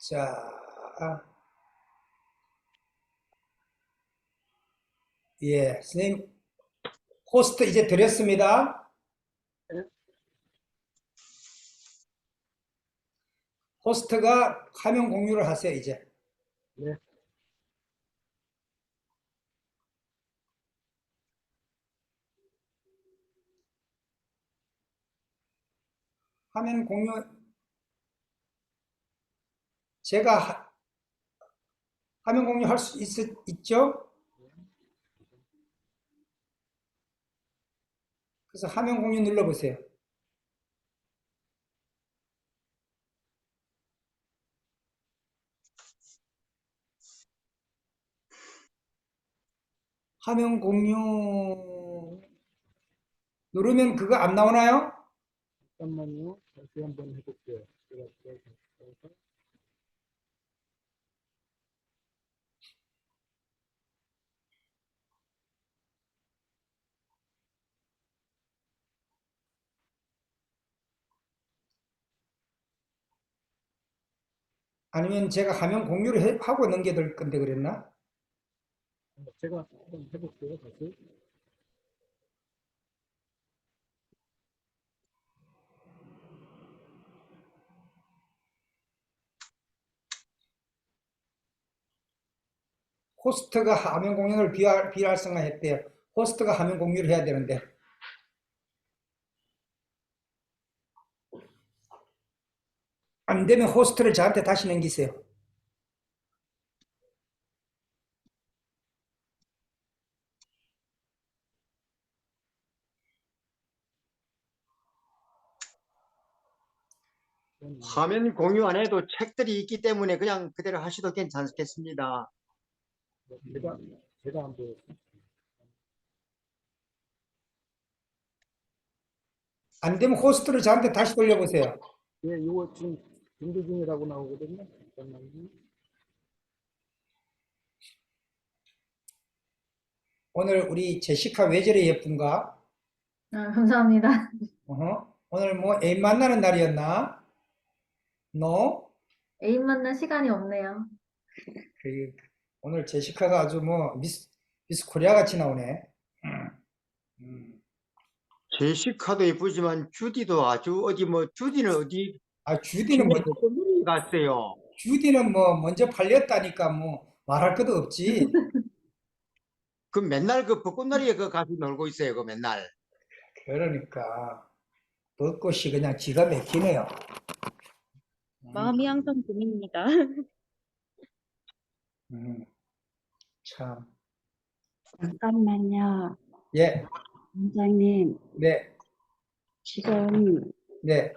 자, 예, 선생님, 호스트 이제 드렸습니다. 호스트가 화면 공유를 하세요, 이제. 네. 화면 공유, 제가 화면 공유 할 수 있죠? 그래서 화면 공유 눌러보세요. 화면 공유 누르면 그거 안 나오나요? 잠깐만요. 다시 한번 해볼게요. 아니면 제가 화면 공유를 하고 넘겨들 건데 그랬나? 제가 한번 해볼게요. 다시. 호스트가 화면 공유를 비활성화했대요. 호스트가 화면 공유를 해야 되는데. 안 되면 호스트를 저한테 다시 넘기세요. 화면 공유 안 해도 책들이 있기 때문에 그냥 그대로 하셔도 괜찮겠습니다. 제가 한번 안 되면 호스트를 저한테 다시 돌려보세요. 예, 이거 지금 준비 중이라고 나오거든요. 잠깐만요. 오늘 우리 제시카 왜 저래 예쁜가? 감사합니다. 오늘 뭐 애인 만나는 날이었나? 너? 애인 만날 시간이 없네요. 오늘 제시카가 아주 뭐 미스 코리아 같이 나오네. 제시카도 예쁘지만 주디도 아주 주디는 어디 아, 벚꽃놀이 갔어요. 주디는 뭐 먼저 팔렸다니까 뭐 말할 것도 없지. 그 맨날 그 벚꽃놀이에 그 가서 놀고 있어요. 그 맨날. 그러니까 벚꽃이 그냥 기가 막히네요. 마음이 항상 봄입니다. 참. 잠깐만요. 예, 원장님, 네, 지금 네,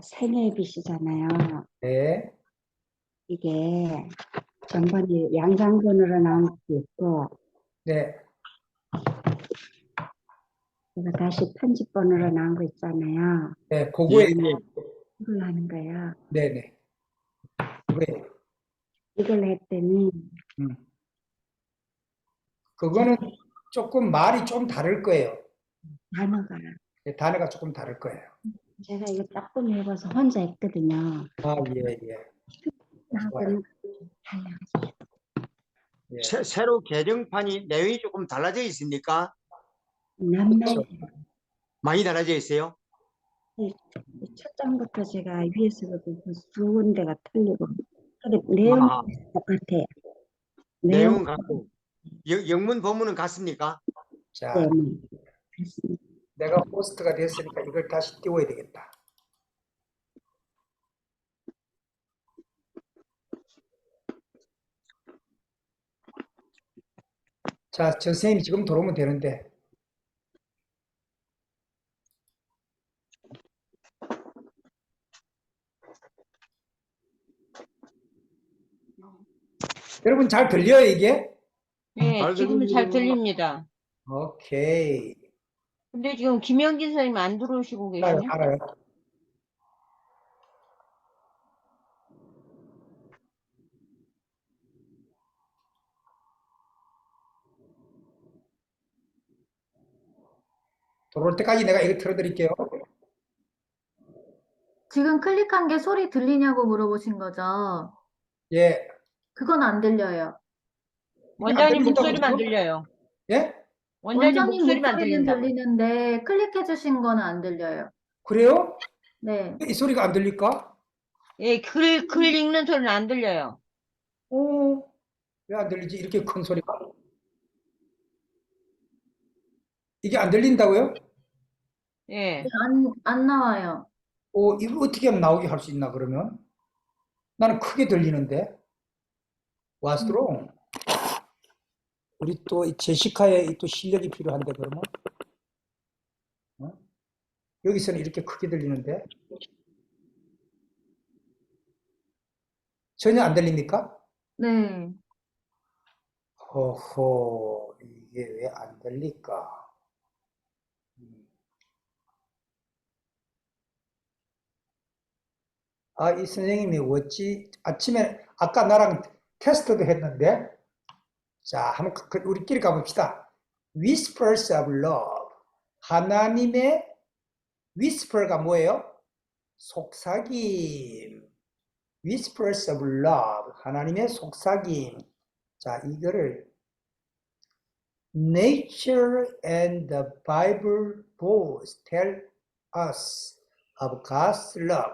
생일비시잖아요. 네, 이게 전번에 양산본으로 나온 것도 있고, 네, 제가 다시 편집본으로 나온 거 있잖아요. 네, 그거에, 이걸 하는 거예요. 네, 네. 그거에, 이걸 했더니, 그거는 조금 말이 좀 다를 거예요. 단어가, 단어가 조금 다를 거예요. 제가 이거 조금 해봐서 혼자 했거든요. 아, 예, 예. 나하고는 달라가지고. 예. 새로 개정판이 내용이 조금 달라져 있습니까? 남날, 많이 달라져 있어요? 첫 장부터 제가 위에서부터 두 군데가 틀리고, 내용은 아, 똑같아요. 내용은 같고 영문 본문은 같습니까? 자, 때문에. 그렇습니다. 내가 호스트가 됐으니까 이걸 다시 띄워야 되겠다. 자, 저 선생님 지금 들어오면 되는데. 여러분 잘 들려요, 이게? 네, 잘 지금은 잘 들립니다. 들립니다. 오케이. 근데 지금 김영진 선생님 안 들어오시고 알아요, 계시네? 알아요. 들어올 때까지 내가 이거 틀어드릴게요. 지금 클릭한 게 소리 들리냐고 물어보신 거죠? 예. 그건 안 들려요. 이게 안 원장님 들린다고 목소리만 지금? 들려요. 예? 원장님 원장님 목소리만 목소리는 들린다고. 들리는데 클릭해 주신 거는 안 들려요. 그래요? 네. 이 소리가 안 들릴까? 예, 글 읽는 소리는 안 들려요. 왜 안 들리지? 이렇게 큰 소리가. 이게 안 들린다고요? 예. 안 나와요. 이거 어떻게 하면 나오게 할 수 있나, 그러면? 나는 크게 들리는데. 와스트로. 우리 또 이 제시카의 또 실력이 필요한데, 그러면? 어? 여기서는 이렇게 크게 들리는데. 전혀 안 들립니까? 네. 허허, 이게 왜 안 들릴까? 이 선생님이 어찌, 아침에, 아까 나랑 테스트도 했는데, 자, 한번 우리끼리 가봅시다. Whispers of Love. 하나님의 whisper가 뭐예요? 속삭임. Whispers of Love. 하나님의 속삭임. 자, 이거를 Nature and the Bible both tell us of God's love.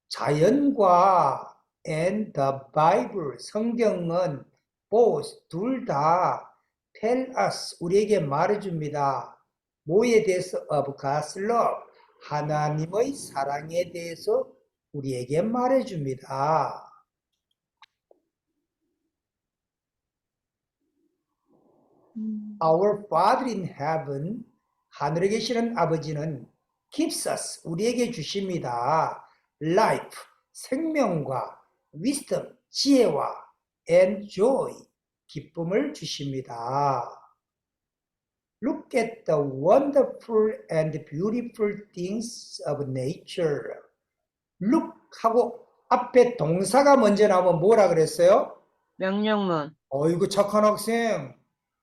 자연과 and the Bible, 성경은 both, 둘 다 tell us, 우리에게 말해줍니다. 뭐에 대해서? of God's love, 하나님의 사랑에 대해서 우리에게 말해줍니다. Our Father in heaven, 하늘에 계시는 아버지는 gives us, 우리에게 주십니다. Life, 생명과 wisdom, 지혜와 and joy, 기쁨을 주십니다. Look at the wonderful and beautiful things of nature. Look 하고 앞에 동사가 먼저 나오면 뭐라 그랬어요? 명령문. 어이구 착한 학생.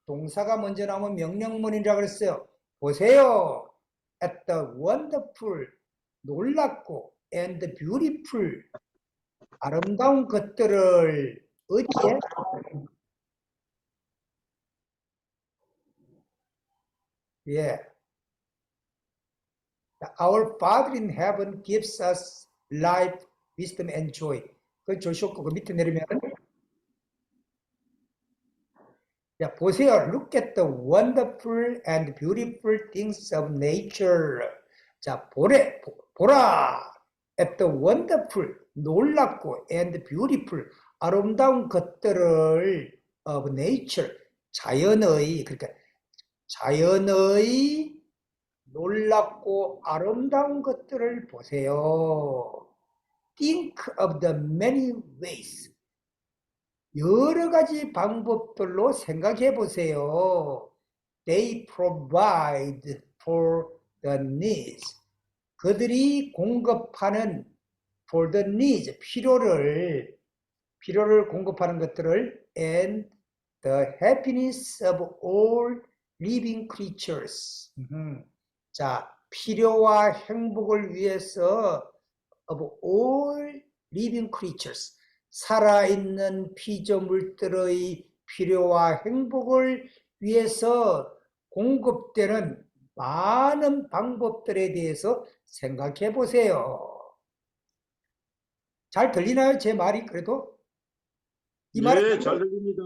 동사가 먼저 나오면 명령문이라고 그랬어요. 보세요. At the wonderful, 놀랍고 and beautiful, 아름다운 것들을 어디에? 예. Our Father in heaven gives us life, wisdom and joy. 그 조시고 그 밑에 내리면 자, 보세요. Look at the wonderful and beautiful things of nature. 자, 보라. At the wonderful, 놀랍고 and beautiful, 아름다운 것들을 of nature, 자연의, 그러니까 자연의 놀랍고 아름다운 것들을 보세요. Think of the many ways. 여러 가지 방법들로 생각해 보세요. They provide for the needs. 그들이 공급하는 for the needs, 필요를 공급하는 것들을 and the happiness of all living creatures. 자, 필요와 행복을 위해서 of all living creatures. 살아있는 피조물들의 필요와 행복을 위해서 공급되는 많은 방법들에 대해서 생각해 보세요. 잘 들리나요? 제 말이 그래도? 이 말이 네, 잘 들립니다.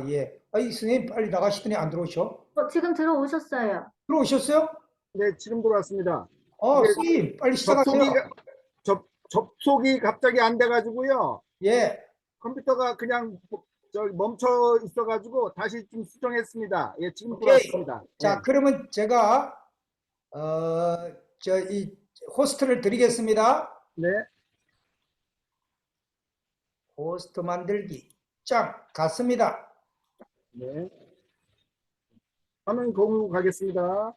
예. 이 선생님 빨리 나가시더니 안 들어오셔? 지금 들어오셨어요. 들어오셨어요? 네, 지금 들어왔습니다. 선생님 빨리 시작하세요. 접속이 갑자기 안 돼가지고요. 예. 컴퓨터가 그냥 멈춰 있어가지고 다시 좀 수정했습니다. 예, 지금 오케이. 들어왔습니다. 자, 그러면 제가 이 호스트를 드리겠습니다. 네, 호스트 만들기. 짱 갔습니다. 네. 화면 공유 가겠습니다.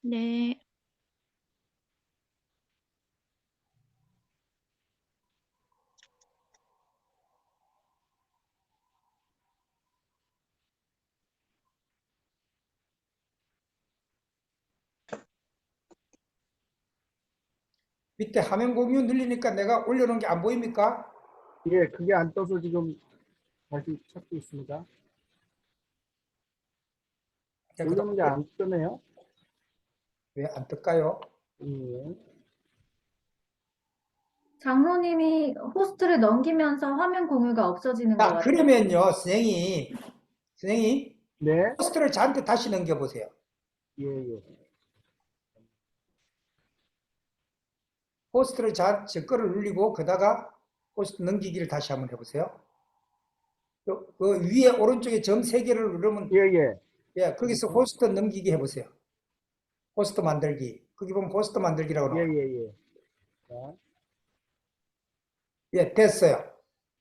네. 밑에 화면 공유 늘리니까 내가 올려놓은 게 안 보입니까? 예, 그게 안 떠서 지금 다시 찾고 있습니다. 올려놓은 게 안 뜨네요. 왜 안 뜰까요? 예. 장로님이 호스트를 넘기면서 화면 공유가 없어지는 것 자, 같아요. 그러면요, 선생님, 네. 포스트를 저한테 다시 넘겨보세요. 예, 예. 포스트를 제 거를 눌리고, 그다가 포스트 넘기기를 다시 한번 해보세요. 그 위에 오른쪽에 점 3개를 누르면, 예, 예. 예, 거기서 포스트 넘기기 해보세요. 포스트 만들기. 거기 보면 포스트 만들기라고 예, 나와요. 예, 예. 자, 예, 됐어요.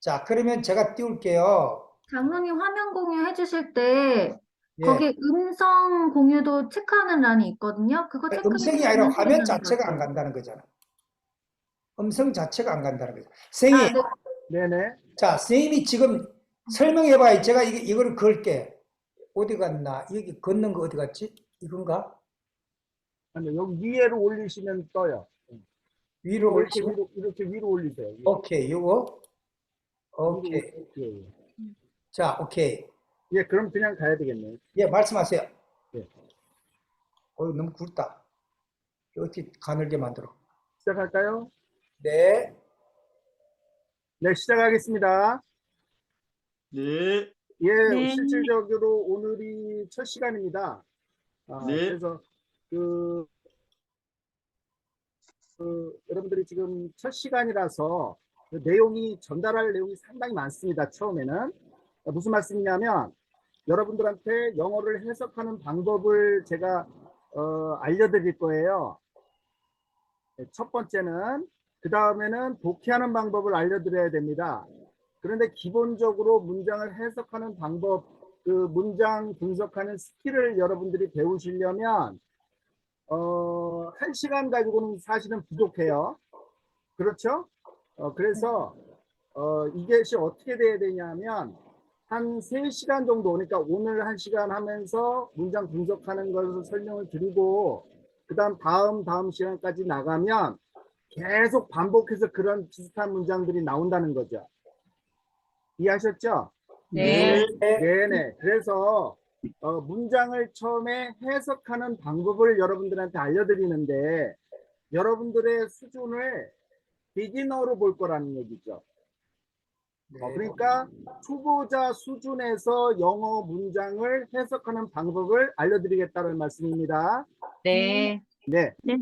자, 그러면 제가 띄울게요. 장로님 화면 공유 해주실 때 예. 거기 음성 공유도 체크하는 란이 있거든요. 그거 음성이 아니라 체크해주시면 화면 되는 자체가 것 안 같아요. 간다는 거잖아. 음성 자체가 안 간다는 거죠. 선생님, 아, 네. 네네. 자, 선생님이 지금 설명해봐요. 제가 이거를 걸게. 어디 갔나? 여기 걷는 거 어디 갔지? 이건가? 아니, 여기 위에로 올리시면 떠요. 위로 이렇게 올리시면? 위로, 이렇게 위로 올리세요. 예. 오케이, 요거. 위로 오케이. 예, 예. 자, 오케이. 예, 그럼 그냥 가야 되겠네요. 예, 말씀하세요. 예. 너무 굵다. 어떻게 가늘게 만들어? 시작할까요? 네. 네, 시작하겠습니다. 네. 예, 네. 실질적으로 오늘이 첫 시간입니다. 네. 그래서 여러분들이 지금 첫 시간이라서 그 내용이 전달할 내용이 상당히 많습니다. 처음에는 무슨 말씀이냐면 여러분들한테 영어를 해석하는 방법을 제가 알려드릴 거예요. 네, 첫 번째는 그 다음에는 독해하는 방법을 알려드려야 됩니다. 그런데 기본적으로 문장을 해석하는 방법, 그 문장 분석하는 스킬을 여러분들이 배우시려면 1시간 가지고는 사실은 부족해요. 그렇죠? 그래서 이것이 어떻게 돼야 되냐면 한 3시간 정도, 그러니까 오늘 1시간 하면서 문장 분석하는 것을 설명을 드리고 그 다음 시간까지 나가면 계속 반복해서 그런 비슷한 문장들이 나온다는 거죠. 이해하셨죠? 네. 네네. 그래서 문장을 처음에 해석하는 방법을 여러분들한테 알려드리는데 여러분들의 수준을 비기너로 볼 거라는 얘기죠. 그러니까 초보자 수준에서 영어 문장을 해석하는 방법을 알려드리겠다는 말씀입니다. 네. 네. 네.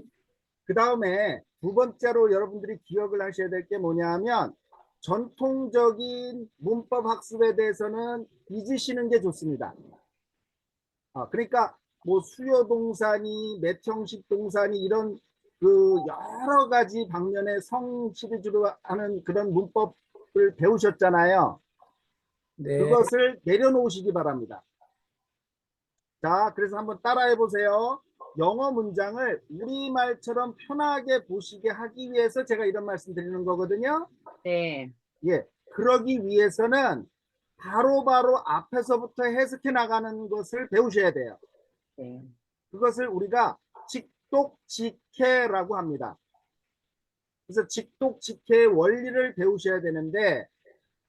그 다음에 두 번째로 여러분들이 기억을 하셔야 될 게 뭐냐면 전통적인 문법 학습에 대해서는 잊으시는 게 좋습니다. 그러니까 뭐 수요 동사니 몇 형식 동사니 이런 그 여러 가지 방면의 성 시리즈로 하는 그런 문법을 배우셨잖아요. 네. 그것을 내려놓으시기 바랍니다. 자, 그래서 한번 따라해 보세요. 영어 문장을 우리말처럼 편하게 보시게 하기 위해서 제가 이런 말씀 드리는 거거든요. 네. 예, 그러기 위해서는 바로바로 앞에서부터 해석해 나가는 것을 배우셔야 돼요. 네. 그것을 우리가 직독직해라고 합니다. 그래서 직독직해의 원리를 배우셔야 되는데,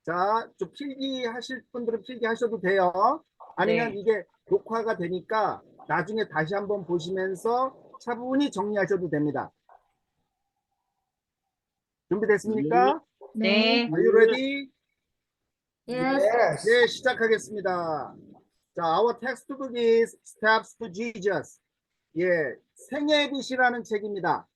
자, 좀 필기 하실 분들은 필기 하셔도 돼요. 아니면 네. 이게 녹화가 되니까 나중에 다시 한번 보시면서 차분히 정리하셔도 됩니다. 준비됐습니까? 네. Are you ready? Yes. Yes. 네, 시작하겠습니다. 자, our textbook is Steps to Jesus. 예, 생애빛이라는 책입니다.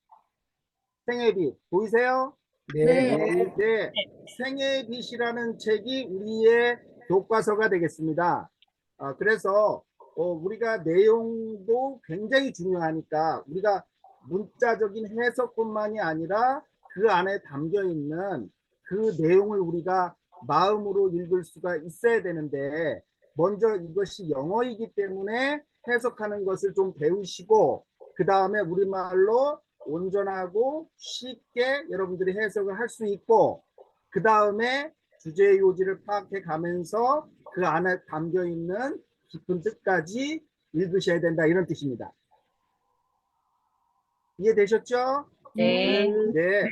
생애빛 보이세요? 네. 네, 생애빛이라는 책이 우리의 교과서가 되겠습니다. 그래서 우리가 내용도 굉장히 중요하니까 우리가 문자적인 해석뿐만이 아니라 그 안에 담겨 있는 그 내용을 우리가 마음으로 읽을 수가 있어야 되는데 먼저 이것이 영어이기 때문에 해석하는 것을 좀 배우시고 그 다음에 우리말로 온전하고 쉽게 여러분들이 해석을 할 수 있고 그 다음에 주제 요지를 파악해 가면서 그 안에 담겨 있는 깊은 뜻까지 읽으셔야 된다 이런 뜻입니다. 이해되셨죠? 네. 네.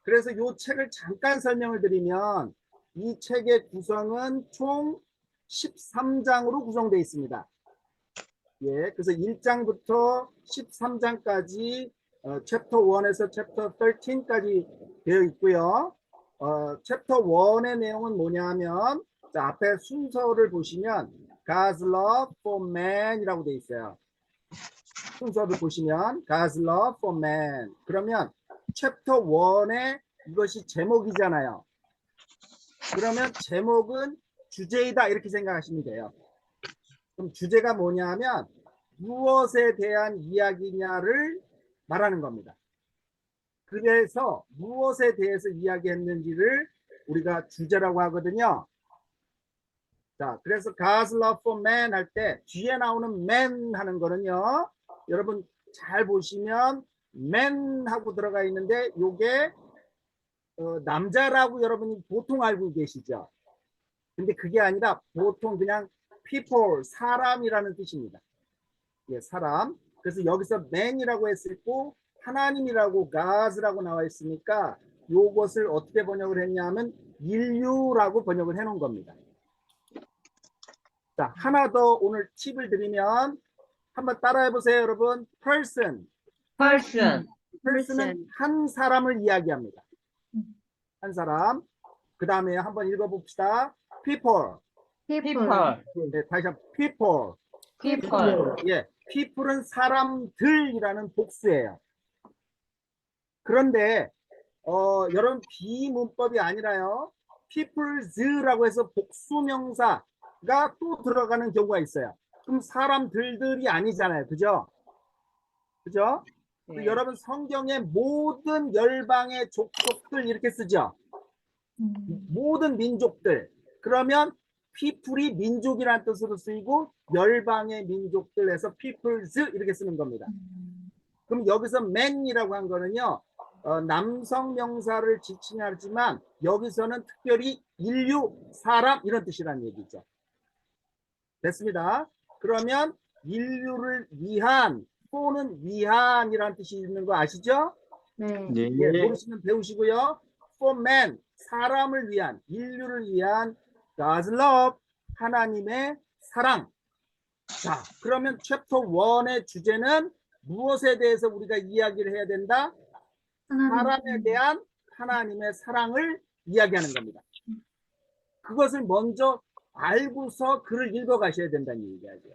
그래서 이 책을 잠깐 설명을 드리면 이 책의 구성은 총 13장으로 구성되어 있습니다. 예, 그래서 1장부터 13장까지 챕터 1에서 챕터 13까지 되어 있고요. 챕터 1의 내용은 뭐냐면 자, 앞에 순서를 보시면 God's love for man이라고 되어 있어요. 순서를 보시면 God's love for man. 그러면 챕터 1의 이것이 제목이잖아요. 그러면 제목은 주제이다 이렇게 생각하시면 돼요. 그럼 주제가 뭐냐면 무엇에 대한 이야기냐를 말하는 겁니다. 그래서 무엇에 대해서 이야기했는지를 우리가 주제라고 하거든요. 자, 그래서 God's love for man 할 때 뒤에 나오는 man 하는 거는요. 여러분 잘 보시면 man 하고 들어가 있는데 요게 남자라고 여러분이 보통 알고 계시죠. 근데 그게 아니라 보통 그냥 people, 사람이라는 뜻입니다. 예, 사람. 그래서 여기서 man이라고 했고 하나님이라고 God라고 나와 있으니까 요것을 어떻게 번역을 했냐면 인류라고 번역을 해 놓은 겁니다. 자, 하나 더 오늘 팁을 드리면 한번 따라해 보세요, 여러분. person. person. person은 한 사람을 이야기합니다. 한 사람. 그 다음에 한번 읽어봅시다. people. people. 네, 다시 한번 people. people. 예, people은 사람들이라는 복수예요. 그런데 여러분 비문법이 아니라요. peoples라고 해서 복수명사가 또 들어가는 경우가 있어요. 그럼 사람들이 아니잖아요. 그죠? 그죠? 네. 여러분 성경의 모든 열방의 족속들 이렇게 쓰죠. 모든 민족들. 그러면 people이 민족이라는 뜻으로 쓰이고 열방의 민족들에서 peoples 이렇게 쓰는 겁니다. 그럼 여기서 man이라고 한 거는요. 남성 명사를 지칭하지만 여기서는 특별히 인류, 사람 이런 뜻이라는 얘기죠. 됐습니다. 그러면 인류를 위한 for는 위한이라는 뜻이 있는 거 아시죠? 네. 네. 예, 모르시면 배우시고요. for man, 사람을 위한, 인류를 위한 God's love, 하나님의 사랑. 자, 그러면 챕터 1의 주제는 무엇에 대해서 우리가 이야기를 해야 된다? 사람에 대한 하나님의 사랑을 이야기하는 겁니다. 그것을 먼저 알고서 글을 읽어가셔야 된다는 얘기하죠.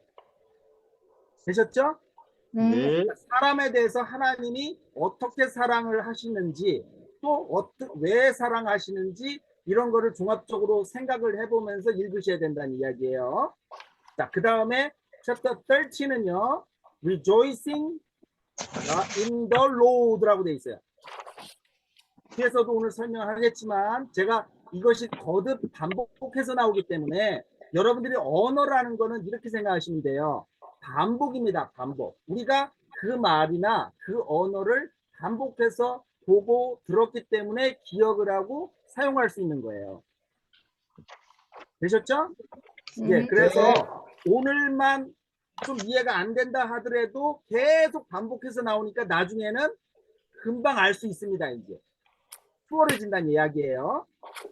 되셨죠? 네. 네. 사람에 대해서 하나님이 어떻게 사랑을 하시는지 또 왜 사랑하시는지 이런 거를 종합적으로 생각을 해보면서 읽으셔야 된다는 이야기예요. 자, 그 다음에 챕터 13은요. Rejoicing in the Lord라고 되어 있어요. 뒤에서도 오늘 설명하겠지만 제가 이것이 거듭 반복해서 나오기 때문에 여러분들이 언어라는 거는 이렇게 생각하시면 돼요. 반복입니다. 반복. 우리가 그 말이나 그 언어를 반복해서 보고 들었기 때문에 기억을 하고 사용할 수 있는 거예요. 되셨죠? 예, 그래서 오늘만 좀 이해가 안 된다 하더라도 계속 반복해서 나오니까 나중에는 금방 알 수 있습니다. 이제 수월해진다는 이야기예요.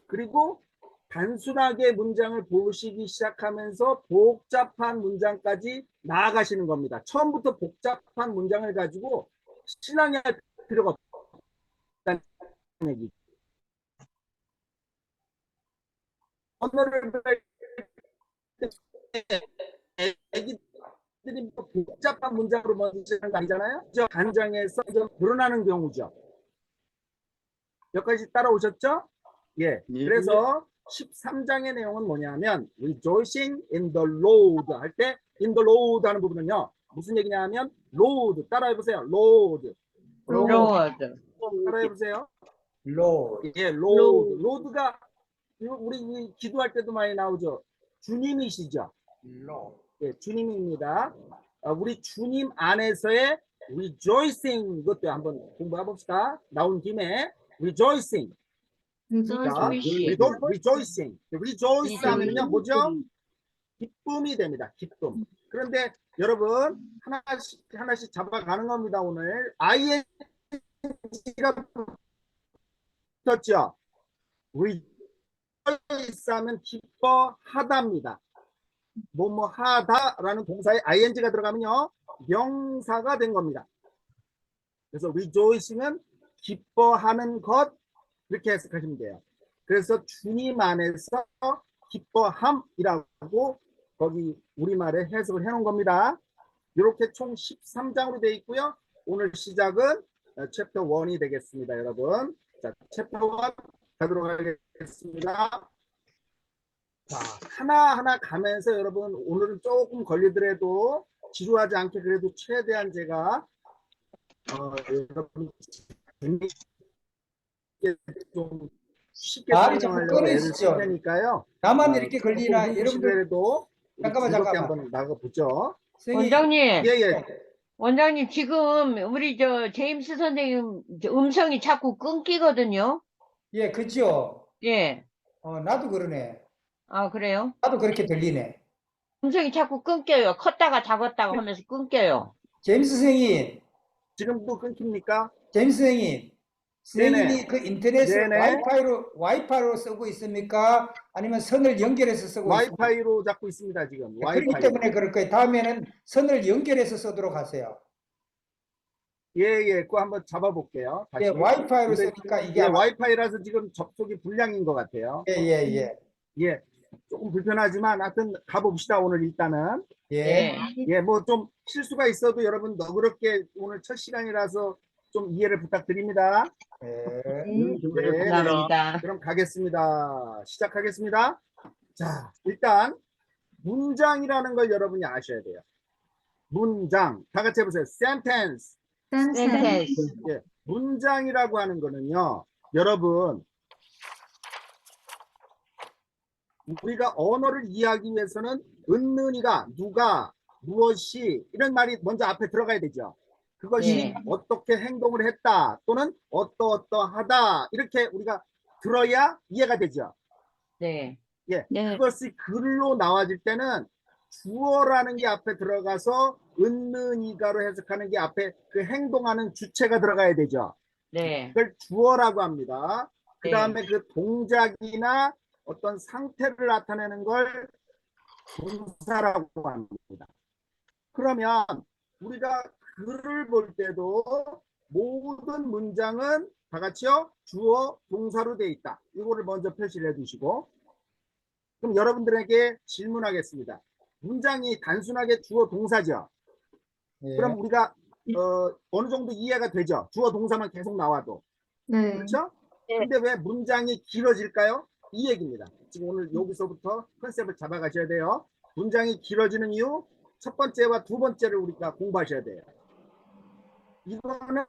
그리고 단순하게 문장을 보시기 시작하면서 복잡한 문장까지 나아가시는 겁니다. 처음부터 복잡한 문장을 가지고 신앙할 필요가 없다는 얘기. 언어를 배울 때 애기들이 복잡한 문장으로 먼저 시작하는 거 아니잖아요. 간장에서 좀 늘어나는 경우죠. 여기까지 따라오셨죠? 예. 예. 그래서 13장의 내용은 뭐냐면 rejoicing in the Lord 할 때 in the Lord 하는 부분은요. 무슨 얘기냐 하면 Lord 따라해 보세요. Lord. Lord. 따라해 보세요. Lord. 예, Lord. Lord가 우리 기도할 때도 많이 나오죠. 주님이시죠. Lord. 예, 주님입니다. 우리 주님 안에서의 rejoicing 이것도 한번 공부해 봅시다. 나온 김에 rejoicing. 자, rejoicing. rejoice 하면요 뭐죠? 기쁨이 됩니다. 기쁨. 그런데 여러분 하나씩 잡아가는 겁니다. 오늘 ing가 붙었죠. rejoice 하면 기뻐하다입니다. 뭐뭐 하다라는 동사에 ing가 들어가면요 명사가 된 겁니다. 그래서 rejoice는 기뻐하는 것 이렇게 해석하시면 돼요. 그래서 주님 안에서 기뻐함이라고 거기 우리말에 해석을 해놓은 겁니다. 이렇게 총 13장으로 되어 있고요. 오늘 시작은 챕터 1이 되겠습니다, 여러분. 자, 챕터 1 가도록 하겠습니다. 자, 하나하나 가면서 여러분 오늘은 조금 걸리더라도 지루하지 않게 그래도 최대한 제가 여러분 재밌게 좀 쉽게 말이 자꾸 설명하려고 애를 끊어지죠. 쓸 테니까요. 나만 이렇게 걸리나 조금 여러분들 힘드시더라도 우리 잠깐만, 즐겁게 잠깐만. 한번 나가보죠. 선생님 원장님, 예예. 원장님 지금 우리 제임스 선생님 음성이 자꾸 끊기거든요. 예 그죠. 예. 나도 그러네. 아, 그래요? 나도 그렇게 들리네. 음성이 자꾸 끊겨요. 컸다가 작았다가 하면서 끊겨요. 제임스 선생님, 지금도 끊깁니까? 제임스 선생님, 선생님이 네네. 그 인터넷을 네네. 와이파이로 쓰고 있습니까? 아니면 선을 연결해서 쓰고 있습니까? 와이파이로 잡고 있습니다 지금. 그렇기 와이파이. 때문에 그럴 거예요. 다음에는 선을 연결해서 쓰도록 하세요. 예예. 그거 한번 잡아볼게요. 다시. 예, 와이파이로 근데 쓰니까 이게 예, 아마 와이파이라서 지금 접속이 불량인 것 같아요. 예. 예. 조금 불편하지만 하여튼 가봅시다 오늘 일단은. 예. 예, 뭐 좀 실수가 있어도 여러분 너그럽게 오늘 첫 시간이라서 좀 이해를 부탁드립니다. 예. 네. 감사합니다. 그럼 가겠습니다. 시작하겠습니다. 자, 일단 문장이라는 걸 여러분이 아셔야 돼요. 문장. 다 같이 해보세요. sentence. 센텐스. 예, 문장이라고 하는 거는요. 여러분 우리가 언어를 이해하기 위해서는 은는이가 누가 무엇이 이런 말이 먼저 앞에 들어가야 되죠. 그것이 네. 어떻게 행동을 했다 또는 어떠어떠하다 이렇게 우리가 들어야 이해가 되죠. 네. 예, 네. 그것이 글로 나와질 때는 주어라는 게 앞에 들어가서 은는이가로 해석하는 게 앞에 그 행동하는 주체가 들어가야 되죠. 네. 그걸 주어라고 합니다. 그 네. 다음에 그 동작이나 어떤 상태를 나타내는 걸 동사라고 합니다. 그러면 우리가 글을 볼 때도 모든 문장은 다 같이요 주어 동사로 되어 있다. 이거를 먼저 표시를 해두시고 그럼 여러분들에게 질문하겠습니다. 문장이 단순하게 주어 동사죠. 예. 그럼 우리가 어느 정도 이해가 되죠. 주어 동사만 계속 나와도. 네. 그렇죠? 네. 근데 왜 문장이 길어질까요? 이 얘기입니다. 지금 오늘 여기서부터 컨셉을 잡아가셔야 돼요. 문장이 길어지는 이유 첫 번째와 두 번째를 우리가 공부하셔야 돼요. 이거는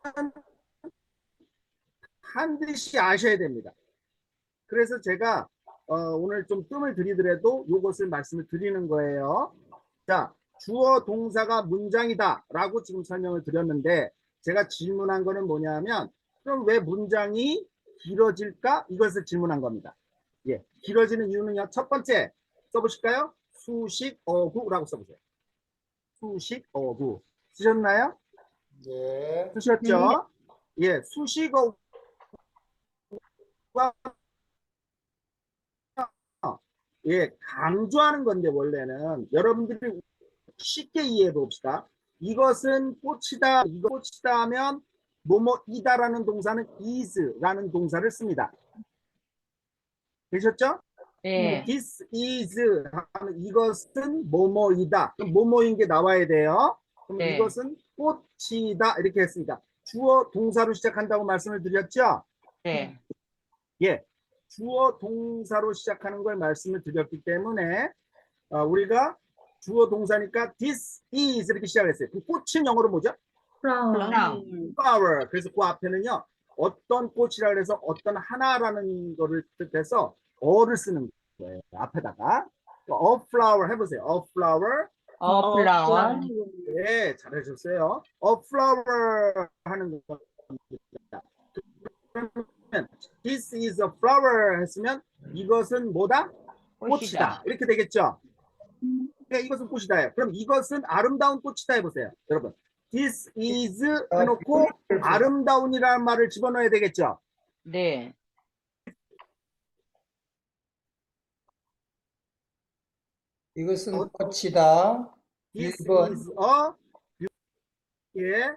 반드시 아셔야 됩니다. 그래서 제가 오늘 좀 뜸을 들이더라도 이것을 말씀을 드리는 거예요. 자, 주어 동사가 문장이다 라고 지금 설명을 드렸는데 제가 질문한 거는 뭐냐면 그럼 왜 문장이 길어질까? 이것을 질문한 겁니다. 예, 길어지는 이유는요. 첫 번째 써보실까요? 수식어구라고 써보세요. 수식어구 쓰셨나요? 예. 쓰셨죠? 예, 수식어구가 예, 강조하는 건데 원래는 여러분들이 쉽게 이해해 봅시다. 이것은 꽃이다, 이거 꽃이다 하면 뭐뭐이다라는 동사는 is라는 동사를 씁니다. 되셨죠? 네. This is 하면 이것은 뭐뭐이다. 그럼 뭐뭐인 게 나와야 돼요. 그럼 네. 이것은 꽃이다 이렇게 했습니다. 주어 동사로 시작한다고 말씀을 드렸죠? 네. 예, 주어 동사로 시작하는 걸 말씀을 드렸기 때문에 우리가 주어 동사니까 this is 이렇게 시작했어요. 그럼 꽃은 영어로 뭐죠? flower. flower. 그래서 그 앞에는요. 어떤 꽃이라 그래서 어떤 하나라는 거를 뜻해서 어를 쓰는 거예요. 앞에다가 a flower 해보세요. a flower. 플라워. 네, 잘하셨어요. a flower 하는 겁니다. 그러면 this is a flower 했으면 이것은 뭐다? 꽃이다. 이렇게 되겠죠. 그러니까 이것은 꽃이다. 그럼 이것은 아름다운 꽃이다 해보세요. 여러분. this is 해놓고 아름다운이라는 말을 집어넣어야 되겠죠. 네. 이것은 어? 꽃이다. This 1번. is a 예.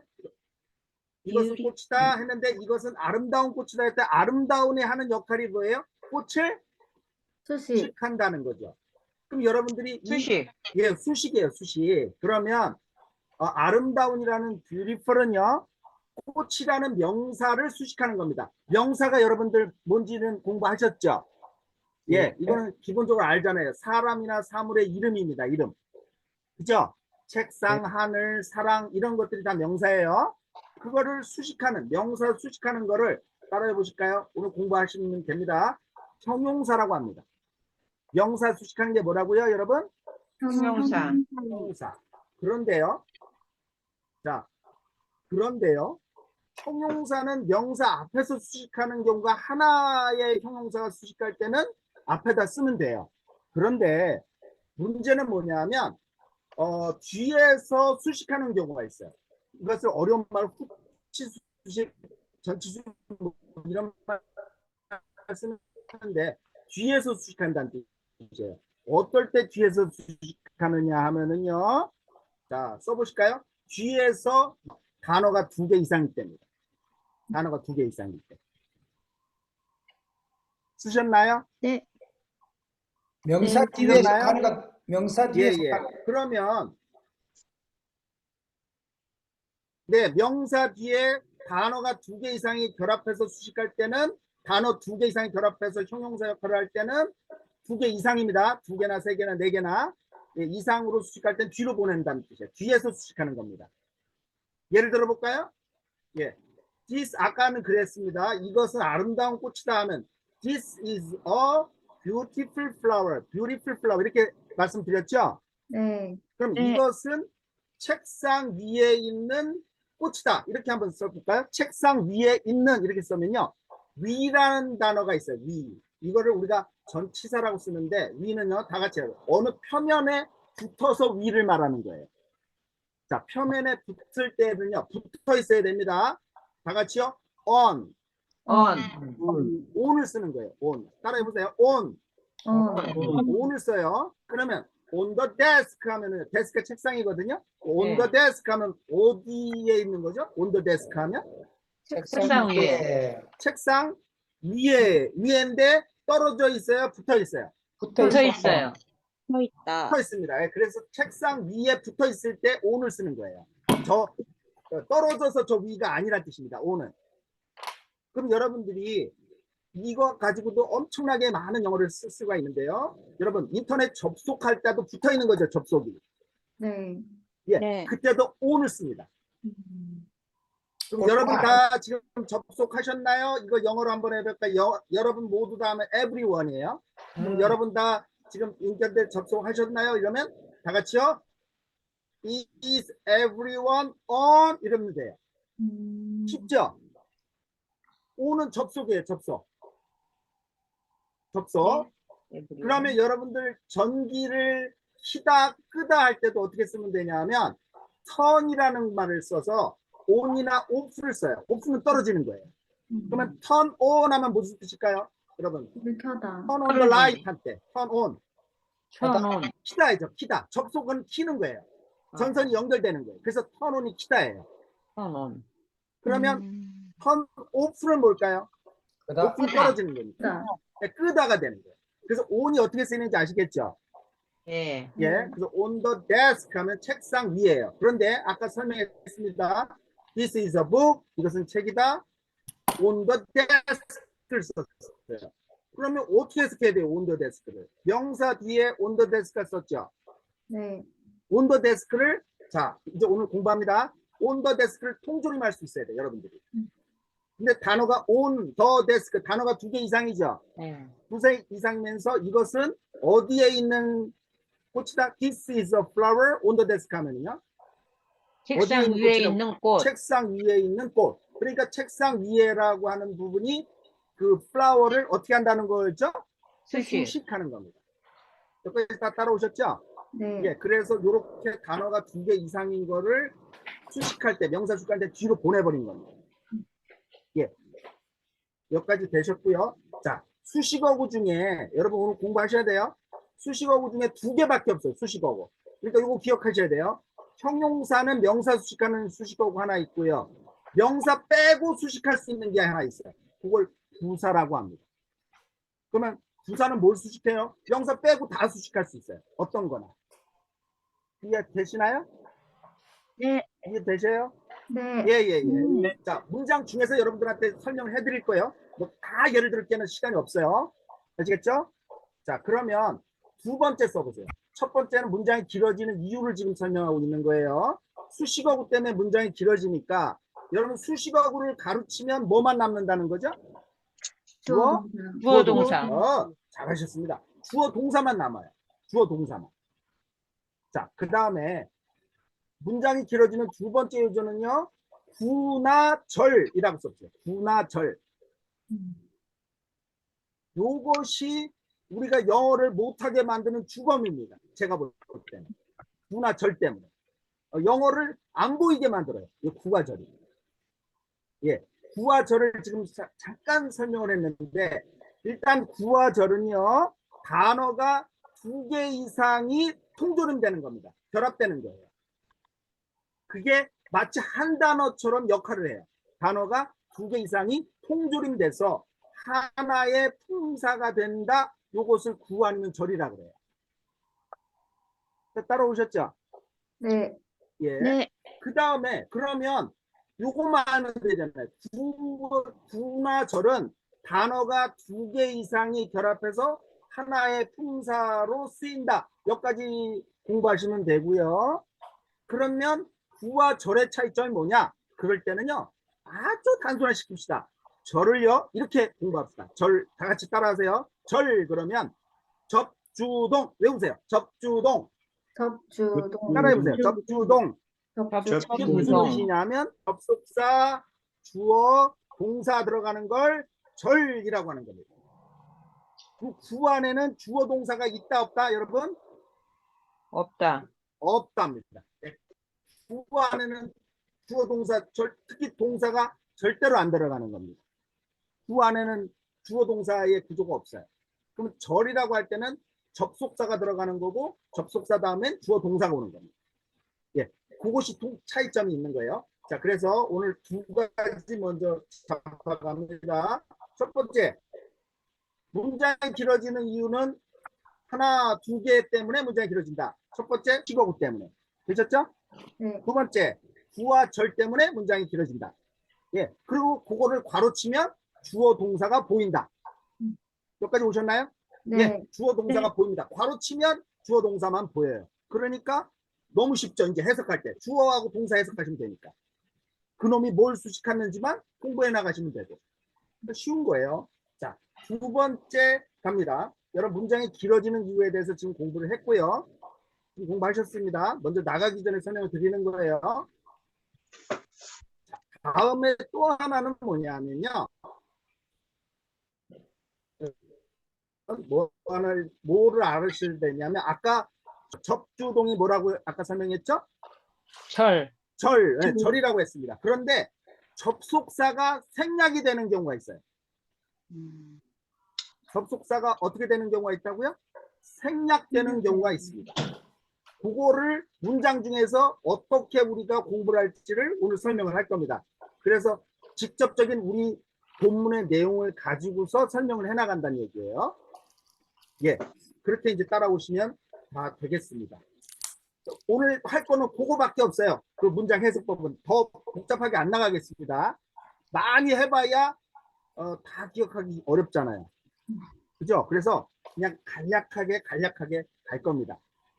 이것은 꽃이다 했는데 이것은 아름다운 꽃이다 할 때 아름다운이 하는 역할이 뭐예요? 꽃을 수식. 수식한다는 거죠. 그럼 여러분들이 수식. 예, 수식이에요, 수식. 그러면 아름다운이라는 beautiful은요, 꽃이라는 명사를 수식하는 겁니다. 명사가 여러분들 뭔지는 공부하셨죠? 예, 이거는 기본적으로 알잖아요. 사람이나 사물의 이름입니다. 이름. 그죠? 책상, 하늘, 사랑 이런 것들이 다 명사예요. 그거를 수식하는, 명사 수식하는 거를 따라해 보실까요? 오늘 공부하시면 됩니다. 형용사라고 합니다. 명사 수식하는 게 뭐라고요, 여러분? 형용사. 형용사. 그런데요. 자, 그런데요. 형용사는 명사 앞에서 수식하는 경우가 하나의 형용사가 수식할 때는 앞에다 쓰면 돼요. 그런데 문제는 뭐냐면 뒤에서 수식하는 경우가 있어요. 이것을 어려운 말 후치 수식, 전치 수식 이런 말 쓰는데 뒤에서 수식한다는 뜻이에요. 어떨 때 뒤에서 수식하느냐 하면은요. 자, 써보실까요? 뒤에서 단어가 2개 이상일 때입니다. 단어가 2개 이상일 때. 쓰셨나요? 네. 명사 네, 뒤에서 들었나요? 단어가 명사 예, 뒤에서 예. 그러면 네, 명사 뒤에 단어가 2개 이상이 결합해서 수식할 때는 단어 2개 이상이 결합해서 형용사 역할을 할 때는 2개 이상입니다. 2개나 3개나 4개나 예, 이상으로 수식할 땐 뒤로 보낸다는 뜻이에요. 뒤에서 수식하는 겁니다. 예를 들어 볼까요? 예. This 아까는 그랬습니다. 이것은 아름다운 꽃이다 하면 This is a beautiful flower. beautiful flower 이렇게 말씀드렸죠? 네. 그럼 네. 이것은 책상 위에 있는 꽃이다. 이렇게 한번 써볼까요? 책상 위에 있는 이렇게 쓰면요. 위라는 단어가 있어요. 위. 이거를 우리가 전치사라고 쓰는데 위는요. 다 같이 해요. 어느 표면에 붙어서 위를 말하는 거예요. 자, 표면에 붙을 때는요. 붙어 있어야 됩니다. 다 같이요. on. on. on을 쓰는 거예요. on. 따라해보세요. on. on을 써요. 그러면 on the desk 하면은 데스크 책상이거든요. on the desk 하면 어디에 있는 거죠? on the desk 하면 책상 위에. 책상 위에인데 떨어져 있어요. 붙어 있어요. 붙어 붙어 있어요. 있어요. 서 있다. 붙어 있습니다. 예, 그래서 책상 위에 붙어 있을 때 on을 쓰는 거예요. 떨어져서 저 위가 아니란 뜻입니다. on은. 그럼 여러분들이 이거 가지고도 엄청나게 많은 영어를 쓸 수가 있는데요. 여러분 인터넷 접속할 때도 붙어 있는 거죠. 접속이. 네. 예, 네. 그때도 on을 씁니다. 그럼 그렇구나. 여러분 다 지금 접속하셨나요? 이거 영어로 한번 해볼까요? 여러분 모두 다 하면 everyone이에요. 그럼 여러분 다 지금 인터넷 접속하셨나요? 이러면 다 같이요. Is everyone on? 이러면 돼요. 쉽죠? on은 접속이에요. 접속. 접속. 그러면 여러분들 전기를 켜다 끄다 할 때도 어떻게 쓰면 되냐면 turn이라는 말을 써서 on이나 off를 써요. off는 떨어지는 거예요. 그러면 turn on 하면 무슨 뜻일까요? 여러분 불 켜다. turn on the light 할 때 turn on turn on. 키다죠. 키다. 접속은 키는 거예요. 전선이 연결되는 거예요. 그래서 turn on이 키다예요. turn on. 그러면 turn off는 뭘까요? 그다음 off는 떨어지는 겁니다. 끄다. 네, 끄다가 되는 거예요. 그래서 on이 어떻게 쓰이는지 아시겠죠? 예. 예, 그래서 on the desk 하면 책상 위에요. 그런데 아까 설명했습니다. This is a book. 이것은 책이다. On the desk를 썼어요. 그러면 어떻게 해석해야 돼요? on the desk를. 명사 뒤에 on the desk가 썼죠. 네. on the desk를 자 이제 오늘 공부합니다. on the desk를 통조림할 수 있어야 돼요, 여러분들이. 근데 단어가 on the desk 단어가 2개 이상이죠. 예. 2개 이상이면서 이것은 어디에 있는 꽃이다. This is a flower on the desk 하면은요. 책상 어디에 위에 있는 있는 꽃. 책상 위에 있는 꽃. 그러니까 책상 위에라고 하는 부분이 그 flower를 어떻게 한다는 거죠? 수식. 수식하는 겁니다. 여기까지 다 따라오셨죠? 네. 예, 그래서 이렇게 단어가 2개 이상인 거를 수식할 때, 명사 수식할 때 뒤로 보내버린 겁니다. 예. 여기까지 되셨고요. 자, 수식어구 중에 여러분 오늘 공부하셔야 돼요. 수식어구 중에 2개밖에 없어요. 수식어구. 그러니까 이거 기억하셔야 돼요. 형용사는 명사 수식하는 수식어구 하나 있고요. 명사 빼고 수식할 수 있는 게 하나 있어요. 그걸 부사라고 합니다. 그러면 부사는 뭘 수식해요? 명사 빼고 다 수식할 수 있어요. 어떤 거나. 이해되시나요? 네. 이해되세요? 네. 예. 자, 문장 중에서 여러분들한테 설명을 해드릴 거예요. 뭐 다 예를 들을 때는 시간이 없어요. 아시겠죠? 자, 그러면 2번째 써보세요. 첫 번째는 문장이 길어지는 이유를 지금 설명하고 있는 거예요. 수식어구 때문에 문장이 길어지니까 여러분 수식어구를 가르치면 뭐만 남는다는 거죠? 주어? 주어 동사. 잘하셨습니다. 주어 동사만 남아요. 주어 동사만. 자, 그 다음에 문장이 길어지는 2번째 요소는요. 구나 절이라고 썼죠. 구나 절. 요것이 우리가 영어를 못하게 만드는 주범입니다. 제가 볼 때는. 구나 절 때문에. 영어를 안 보이게 만들어요. 이 구와 절이. 예, 구와 절을 지금 잠깐 설명을 했는데 일단 구와 절은요. 단어가 2개 이상이 통조림되는 겁니다. 결합되는 거예요. 그게 마치 한 단어처럼 역할을 해요. 단어가 2개 이상이 통조림돼서 하나의 품사가 된다. 요것을 구 아니면 절이라고 그래요. 따라오셨죠? 네. 예. 네. 그 다음에 그러면 요거만 하면 되잖아요. 구나 절은 단어가 2개 이상이 결합해서 하나의 품사로 쓰인다. 여기까지 공부하시면 되고요. 그러면 구와 절의 차이점이 뭐냐? 그럴 때는요. 아주 단순화시킵시다. 절을요. 이렇게 공부합시다. 절 다 같이 따라하세요. 절 그러면 접주동 외우세요. 접주동. 접주동. 따라해보세요. 접주동. 접주동. 이게 무슨 뜻이냐면 접속사, 주어, 동사 들어가는 걸 절이라고 하는 겁니다. 그 구 안에는 주어 동사가 있다 없다 여러분? 없다. 없답니다. 네. 구 안에는 주어 동사 특히 동사가 절대로 안 들어가는 겁니다. 구 안에는 주어 동사의 구조가 없어요. 그럼 절이라고 할 때는 접속사가 들어가는 거고 접속사 다음엔 주어 동사가 오는 겁니다. 예, 그것이 차이점이 있는 거예요. 자, 그래서 오늘 2가지 먼저 잡아갑니다. 첫 번째, 문장이 길어지는 이유는 하나, 2개 때문에 문장이 길어진다. 첫 번째, 식어구 때문에. 되셨죠? 네. 2번째, 구와 절 때문에 문장이 길어진다. 예, 그리고 그거를 괄호치면 주어 동사가 보인다. 여기까지 오셨나요? 네. 예, 주어 동사가 보입니다. 괄호치면 주어 동사만 보여요. 그러니까 너무 쉽죠. 이제 해석할 때 주어하고 동사 해석하시면 되니까 그놈이 뭘 수식하는지만 공부해 나가시면 되고 쉬운 거예요. 자, 2번째 갑니다. 여러분 문장이 길어지는 이유에 대해서 지금 공부를 했고요. 지금 공부하셨습니다. 먼저 나가기 전에 설명을 드리는 거예요. 자, 다음에 또 하나는 뭐냐면요. 뭐를 알으셔야 되냐면 아까 접주동이 뭐라고 아까 설명했죠? 절. 절이라고 했습니다. 그런데 접속사가 생략이 되는 경우가 있어요. 접속사가 어떻게 되는 경우가 있다고요? 생략되는 경우가 있습니다. 그거를 문장 중에서 어떻게 우리가 공부를 할지를 오늘 설명을 할 겁니다. 그래서 직접적인 우리 본문의 내용을 가지고서 설명을 해나간다는 얘기예요. 예, 그렇게 이제 따라오시면 다 되겠습니다. 오늘 할 거는 그거밖에 없어요. 그 문장 해석법은 더 복잡하게 안 나가겠습니다. 많이 해봐야 다 기억하기 어렵잖아요. 그죠? 그래서 그냥 간략하게 갈 겁니다.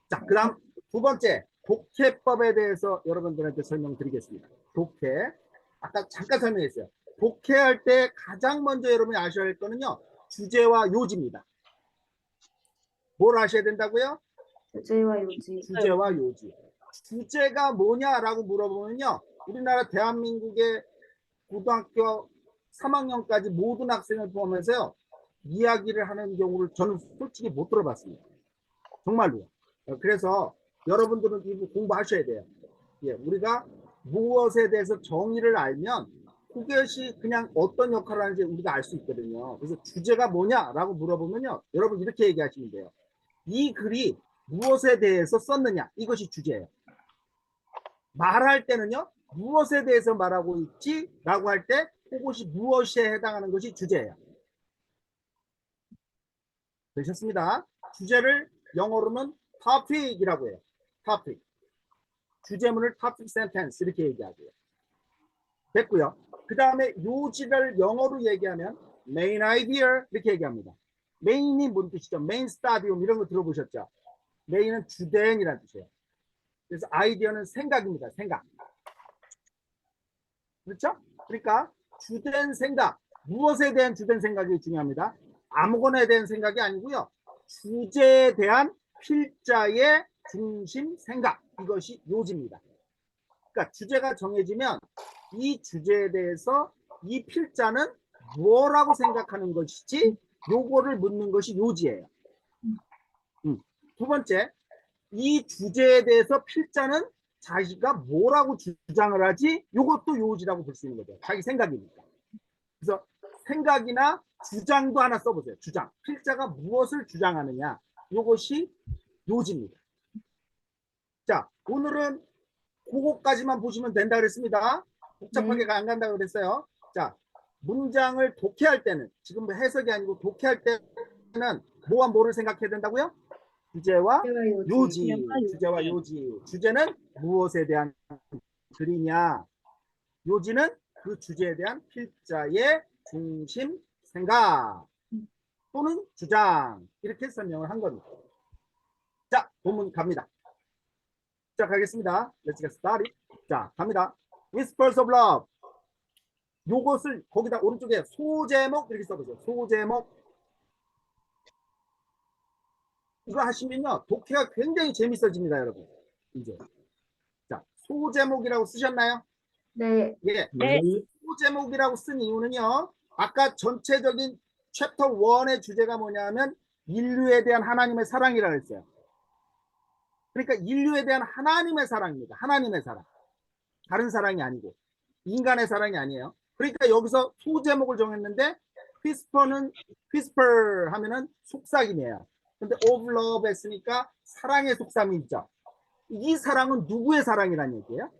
자, 그 다음 2번째 독해법에 대해서 여러분들한테 설명드리겠습니다. 독해. 아까 잠깐 설명했어요. 독해할 때 가장 먼저 여러분이 아셔야 할 거는요. 주제와 요지입니다. 뭘 아셔야 된다고요? 주제와 요지. 주제와 요지. 주제가 뭐냐라고 물어보면요. 우리나라 대한민국의 고등학교 3학년까지 모든 학생을 포함해서요. 이야기를 하는 경우를 저는 솔직히 못 들어봤습니다. 정말로요. 그래서 여러분들은 이거 공부하셔야 돼요. 예, 우리가 무엇에 대해서 정의를 알면 그것이 그냥 어떤 역할을 하는지 우리가 알 수 있거든요. 그래서 주제가 뭐냐라고 물어보면요. 여러분 이렇게 얘기하시면 돼요. 이 글이 무엇에 대해서 썼느냐, 이것이 주제예요. 말할 때는요. 무엇에 대해서 말하고 있지? 라고 할 때 그것이 무엇에 해당하는 것이 주제예요. 되셨습니다. 주제를 영어로는 topic이라고 해요. topic. 주제문을 topic sentence 이렇게 얘기하고요. 됐고요. 그 다음에 요지를 영어로 얘기하면 main idea 이렇게 얘기합니다. main이 뭔 뜻이죠? main stadium 이런 거 들어보셨죠? main은 주된이라는 뜻이에요. 그래서 아이디어는 생각입니다. 생각. 그렇죠? 그러니까 주된 생각, 무엇에 대한 주된 생각이 중요합니다. 아무거나에 대한 생각이 아니고요. 주제에 대한 필자의 중심 생각, 이것이 요지입니다. 그러니까 주제가 정해지면 이 주제에 대해서 이 필자는 뭐라고 생각하는 것이지 요거를 묻는 것이 요지예요. 두 번째, 이 주제에 대해서 필자는 자기가 뭐라고 주장을 하지 요것도 요지라고 볼 수 있는 거죠. 자기 생각이니까. 그래서 생각이나 주장도 하나 써보세요. 주장. 필자가 무엇을 주장하느냐 요것이 요지입니다. 자, 오늘은 그거까지만 보시면 된다 그랬습니다. 복잡하게 안 간다고 그랬어요. 자, 문장을 독해할 때는 지금 해석이 아니고 독해할 때는 뭐와 뭐를 생각해야 된다고요? 주제와 요지. 주제와 요지. 주제는 무엇에 대한 글이냐. 요지는 그 주제에 대한 필자의 중심 생각 또는 주장 이렇게 설명을 한 겁니다. 자, 본문 갑니다. 자, 가겠습니다. Let's get started. 자, 갑니다. Whispers of Love. 요것을 거기다 오른쪽에 소제목 이렇게 써보세요. 소제목. 이거 하시면요. 독해가 굉장히 재밌어집니다, 여러분. 이제. 자, 소제목이라고 쓰셨나요? 네. 예. 네. 소제목이라고 쓴 이유는요. 아까 전체적인 챕터 1의 주제가 뭐냐면 인류에 대한 하나님의 사랑이라고 했어요. 그러니까 인류에 대한 하나님의 사랑입니다. 하나님의 사랑. 다른 사랑이 아니고 인간의 사랑이 아니에요. 그러니까 여기서 소제목을 정했는데 whisper 하면은 속삭임이에요. 근데 of love 했으니까 사랑의 속삭임이 있죠. 이 사랑은 누구의 사랑이라는 얘기예요?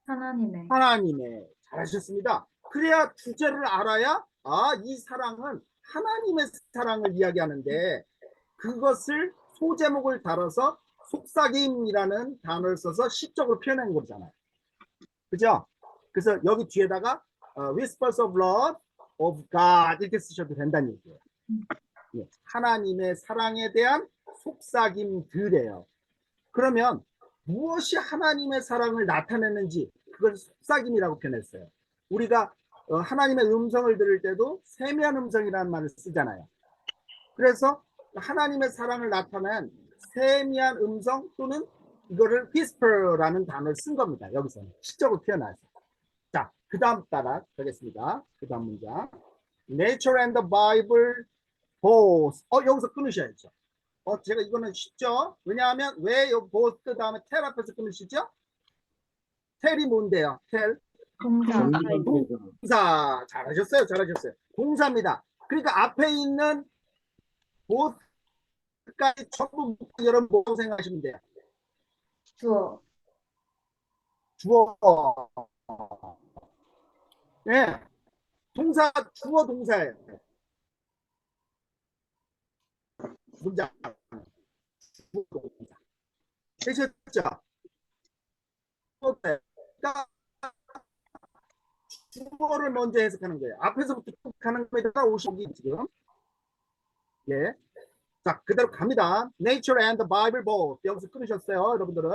하나님의. 하나님의. 잘하셨습니다. 그래야 주제를 알아야 이 사랑은 하나님의 사랑을 이야기하는데 그것을 소제목을 달아서 속삭임이라는 단어를 써서 시적으로 표현한 거잖아요. 그죠? 그래서 여기 뒤에다가 Whispers of Love of God 이렇게 쓰셔도 된다는 얘기예요. 예, 하나님의 사랑에 대한 속삭임들이에요. 그러면 무엇이 하나님의 사랑을 나타내는지 그걸 속삭임이라고 표현했어요. 우리가 하나님의 음성을 들을 때도 세미한 음성이라는 말을 쓰잖아요. 그래서 하나님의 사랑을 나타낸 세미한 음성 또는 이거를 whisper라는 단어를 쓴 겁니다. 여기서는 시적으로 표현하죠. 자, 그 다음 따라 가겠습니다. 그 다음 문장. Nature and the Bible both. 여기서 끊으셔야죠. 제가 이거는 쉽죠? 왜냐하면 왜 여기 both 그 다음에 tell 앞에서 끊으시죠? tell이 뭔데요? tell? 동사. 동사. 잘하셨어요. 잘하셨어요. 동사입니다. 그러니까 앞에 있는 both까지 전부 여러분 뭐라고 생각하시면 돼요? 주어. 주어. 네. 동사, 주어 동사예요. 문장. 주어 동사. 되셨죠? 그러니까 주어를 먼저 해석하는 거예요. 앞에서부터 쭉 가는 거에다가 50이 지금. 예. 자, 그대로 갑니다. Nature and the Bible both. 여기서 끊으셨어요, 여러분들은.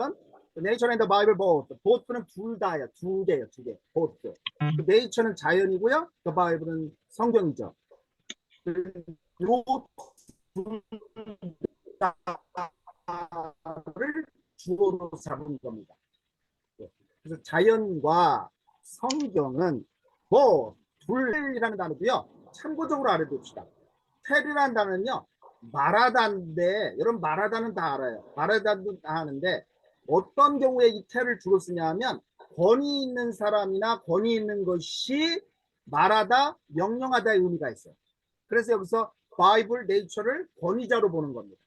Nature and the Bible both. both는 둘 다예요. 두 개요, 두 개. both. Nature는 자연이고요. The Bible는 성경이죠. 요둘 다를 주어로 잡은 겁니다. 그래서 자연과 성경은 둘이라는 단어도요. 참고적으로 알아둡시다. 텔이라는 단어는요. 말하다인데 여러분 말하다는 다 알아요. 말하다도 다 하는데 어떤 경우에 이 텔을 주로 쓰냐면 권위 있는 사람이나 권위 있는 것이 말하다, 명령하다의 의미가 있어요. 그래서 여기서 바이블 네이처를 권위자로 보는 겁니다.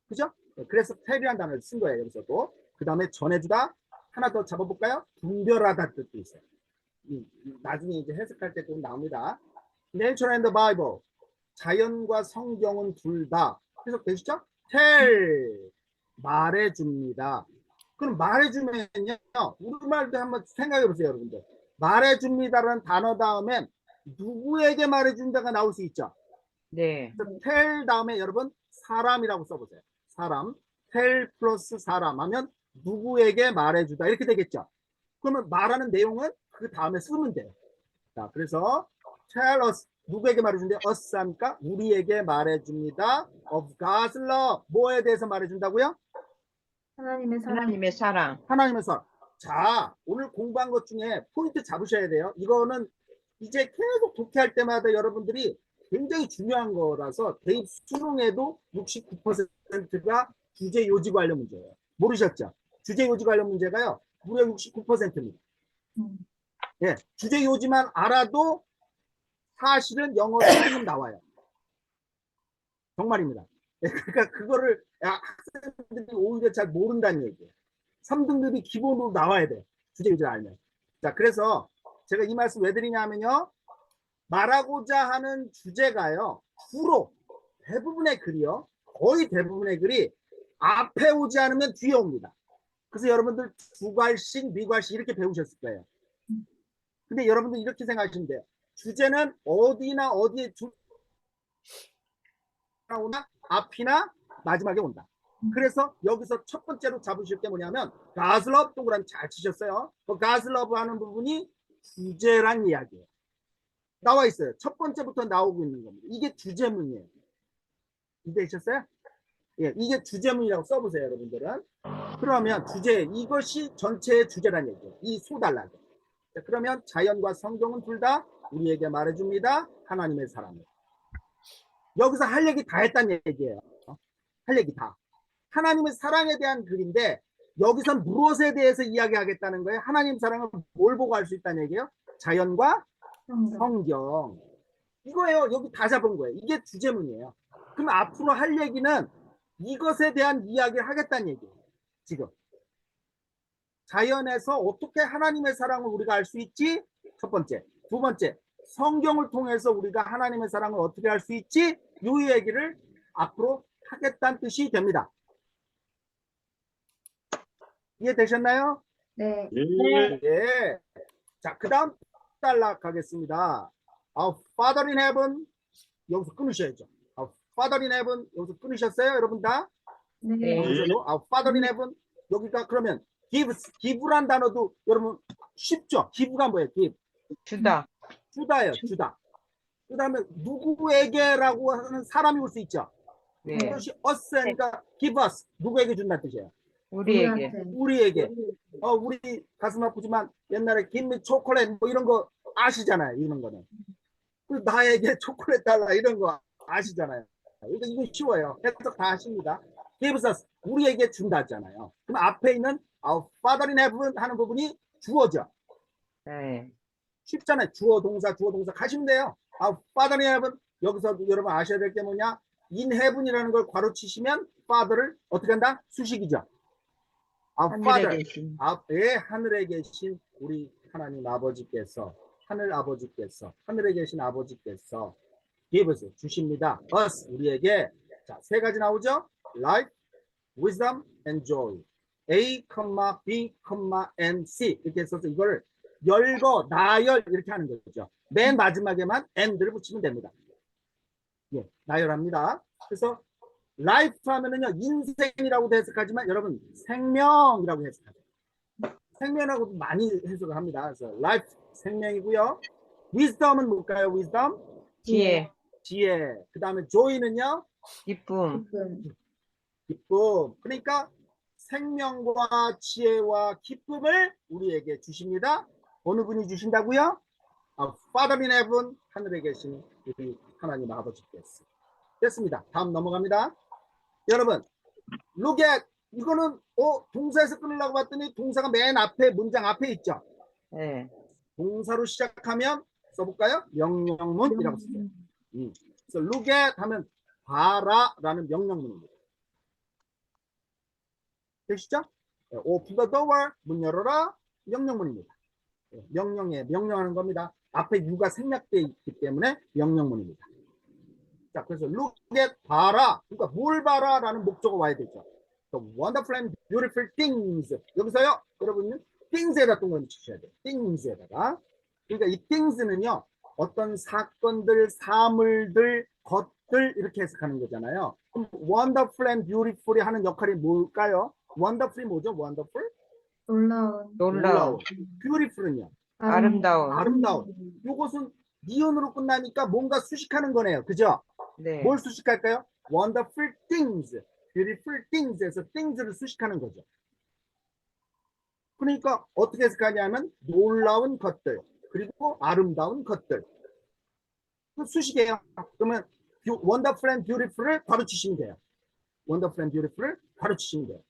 그죠? 그래서 텔이라는 단어를 쓴 거예요. 여기서도. 그 다음에 전해주다. 하나 더 잡아볼까요? 분별하다 뜻도 있어요. 나중에 이제 해석할 때 또 나옵니다. Nature and the Bible. 자연과 성경은 둘 다 해석되시죠? tell. 말해줍니다. 그럼 말해주면요. 우리말도 한번 생각해 보세요, 여러분들. 말해줍니다라는 단어 다음엔 누구에게 말해준다가 나올 수 있죠. 네. tell 다음에 여러분 사람이라고 써보세요. 사람. tell 플러스 사람 하면 누구에게 말해주다 이렇게 되겠죠. 그러면 말하는 내용은 그 다음에 쓰면 돼요. 자, 그래서 tell us 누구에게 말해준대요? us 하니까 우리에게 말해줍니다. of God's love 뭐에 대해서 말해준다고요? 하나님의 사랑. 하나님의 사랑. 하나님의 사랑. 자, 오늘 공부한 것 중에 포인트 잡으셔야 돼요. 이거는 이제 계속 독해할 때마다 여러분들이 굉장히 중요한 거라서 대입 수능에도 69%가 주제 요지 관련 문제예요. 모르셨죠? 주제 요지 관련 문제가요. 무려 69%입니다. 예, 주제 요지만 알아도 사실은 영어 3등급 나와요. 정말입니다. 예, 그러니까 그거를 학생들이 오히려 잘 모른다는 얘기예요. 3등급이 기본으로 나와야 돼요. 주제 요지를 알면. 자, 그래서 제가 이 말씀 왜 드리냐면요. 말하고자 하는 주제가요. 주로 대부분의 글이요. 거의 대부분의 글이 앞에 오지 않으면 뒤에 옵니다. 그래서 여러분들 주괄식, 미괄식 이렇게 배우셨을 거예요. 근데 여러분들 이렇게 생각하시면 돼요. 주제는 어디나 어디에 오나 앞이나 마지막에 온다. 그래서 여기서 첫 번째로 잡으실 게 뭐냐면 God's love 동그라미 잘 치셨어요. 그 God's love 하는 부분이 주제란 이야기예요. 나와 있어요. 첫 번째부터 나오고 있는 겁니다. 이게 주제문이에요. 이해되셨어요? 예, 이게 주제문이라고 써보세요, 여러분들은. 그러면 주제, 이것이 전체의 주제란 얘기예요. 이 소달라게. 자, 그러면 자연과 성경은 둘 다 우리에게 말해줍니다. 하나님의 사랑을. 여기서 할 얘기 다 했다는 얘기예요. 할 얘기 다. 하나님의 사랑에 대한 글인데 여기서 무엇에 대해서 이야기하겠다는 거예요? 하나님 사랑을 뭘 보고 알 수 있다는 얘기예요? 자연과 성경. 이거예요. 여기 다 잡은 거예요. 이게 주제문이에요. 그럼 앞으로 할 얘기는 이것에 대한 이야기를 하겠다는 얘기예요. 지금. 자연에서 어떻게 하나님의 사랑을 우리가 알 수 있지? 첫 번째. 두 번째. 성경을 통해서 우리가 하나님의 사랑을 어떻게 알 수 있지? 이 얘기를 앞으로 하겠다는 뜻이 됩니다. 이해되셨나요? 네. 네. 자, 그 다음 달락 하겠습니다. Our Father in Heaven 여기서 끊으셔야죠. Our Father in Heaven 여기서 끊으셨어요? 여러분 다? 네. 여기서도 Our Father in Heaven 여기가 그러면 give란 단어도 여러분 쉽죠? give가 뭐예요? give. 주다. 주다예요. 주다. 그 다음에 누구에게라고 하는 사람이 올 수 있죠? 네. 이것이 us니까 give us. 누구에게 준다는 뜻이에요. 우리에게. 우리에게. 우리 가슴 아프지만 옛날에 김미 초콜릿 뭐 이런 거 아시잖아요. 이런 거는. 나에게 초콜릿 달라 이런 거 아시잖아요. 이거 쉬워요. 해석 다 하십니다. give us. 우리에게 준다잖아요. 그럼 앞에 있는 our Father in heaven 하는 부분이 주어죠. 네. 쉽잖아요. 주어 동사 가시면 돼요. our Father in heaven. 여기서 여러분 아셔야 될 게 뭐냐? in heaven이라는 걸 괄호 치시면 father를 어떻게 한다? 수식이죠. our 하늘에 Father. 계신. 하늘에 계신 우리 하나님 아버지께서 하늘에 계신 아버지께서 give us 주십니다. us 우리에게 자, 세 가지 나오죠. life, wisdom, and joy. A, B, and C 이렇게 써서 이걸 열거, 나열 이렇게 하는 거죠. 맨 마지막에만 and를 붙이면 됩니다. 예, 나열합니다. 그래서 life 하면은요 인생이라고도 해석하지만 여러분 생명이라고 해석하죠. 생명하고도 많이 해석을 합니다. 그래서 life 생명이고요. wisdom은 뭘까요? wisdom 지혜. 지혜. 그 다음에 joy는요 기쁨. 기쁨. 그러니까 생명과 지혜와 기쁨을 우리에게 주십니다. 어느 분이 주신다고요? Father in heaven 하늘에 계신 우리 하나님 아버지께서. 됐습니다. 다음 넘어갑니다. 여러분 look at 이거는 동사에서 끊으려고 봤더니 동사가 맨 앞에 문장 앞에 있죠. 예. 동사로 시작하면 써볼까요? 명령문이라고 쓰죠. 그래서 look at 하면 봐라라는 명령문입니다. 되시죠? open the door 문 열어라 명령문입니다. 명령하는 겁니다. 앞에 you가 생략되어 있기 때문에 명령문입니다. 자, 그래서 look at 봐라. 그러니까 뭘 봐라라는 목적어가 와야 되죠. The wonderful and beautiful things. 여기서요, 여러분은 things에다 동그라미 치셔야 돼요. things에다가. 그러니까 이 things는요, 어떤 사건들, 사물들, 것들 이렇게 해석하는 거잖아요. 그럼 wonderful and beautiful이 하는 역할이 뭘까요? wonderful이 뭐죠? wonderful? 놀라운. beautiful은요? 아름다운. 요것은 니은으로 끝나니까 뭔가 수식하는 거네요. 그죠? 네. 뭘 수식할까요? wonderful things, beautiful things에서 things를 수식하는 거죠. 그러니까 어떻게 해석하냐면 놀라운 것들 그리고 아름다운 것들 수식이에요. 그러면 wonderful and beautiful을 바로 치시면 돼요. wonderful and beautiful을 바로 치시면 돼요.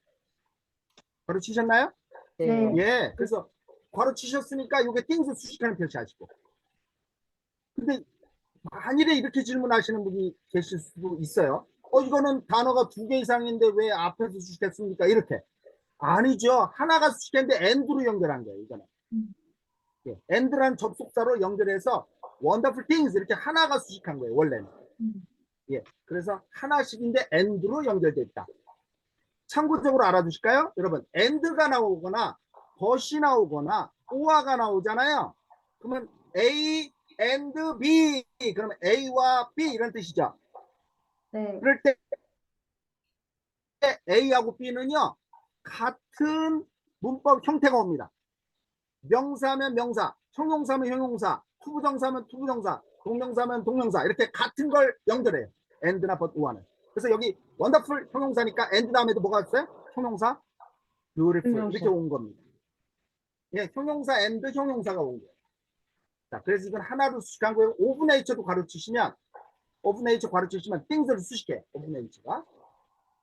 바로 치셨나요? 네. 예. 그래서 바로 치셨으니까 이게 things 수식하는 표시 하시고. 근데 만일에 이렇게 질문하시는 분이 계실 수도 있어요. 이거는 단어가 2개 이상인데 왜 앞에서 수식했습니까? 이렇게. 아니죠. 하나가 수식했는데 and로 연결한 거예요. 이거는. 예, and라는 접속사로 연결해서 wonderful things 이렇게 하나가 수식한 거예요. 원래는. 예, 그래서 하나씩인데 and로 연결되어 있다. 참고적으로 알아두실까요? 여러분, and가 나오거나 but이 나오거나 or가 나오잖아요. 그러면 A and B 그러면 A와 B 이런 뜻이죠. 네. 그럴 때 A하고 B는요 같은 문법 형태가 옵니다. 명사면 명사, 형용사면 형용사, 투부정사면 투부정사, 동명사면 동명사 이렇게 같은 걸 연결해요. and나 but, or는. 그래서 여기 wonderful 형용사니까 and 다음에도 뭐가 있어요? 형용사 beautiful 이렇게 온 겁니다. 예, 형용사 and 형용사가 온 거예요. 자, 그래서 이건 하나로 수식한 거예요. of nature도 가르치시면 things를 수식해. of nature가.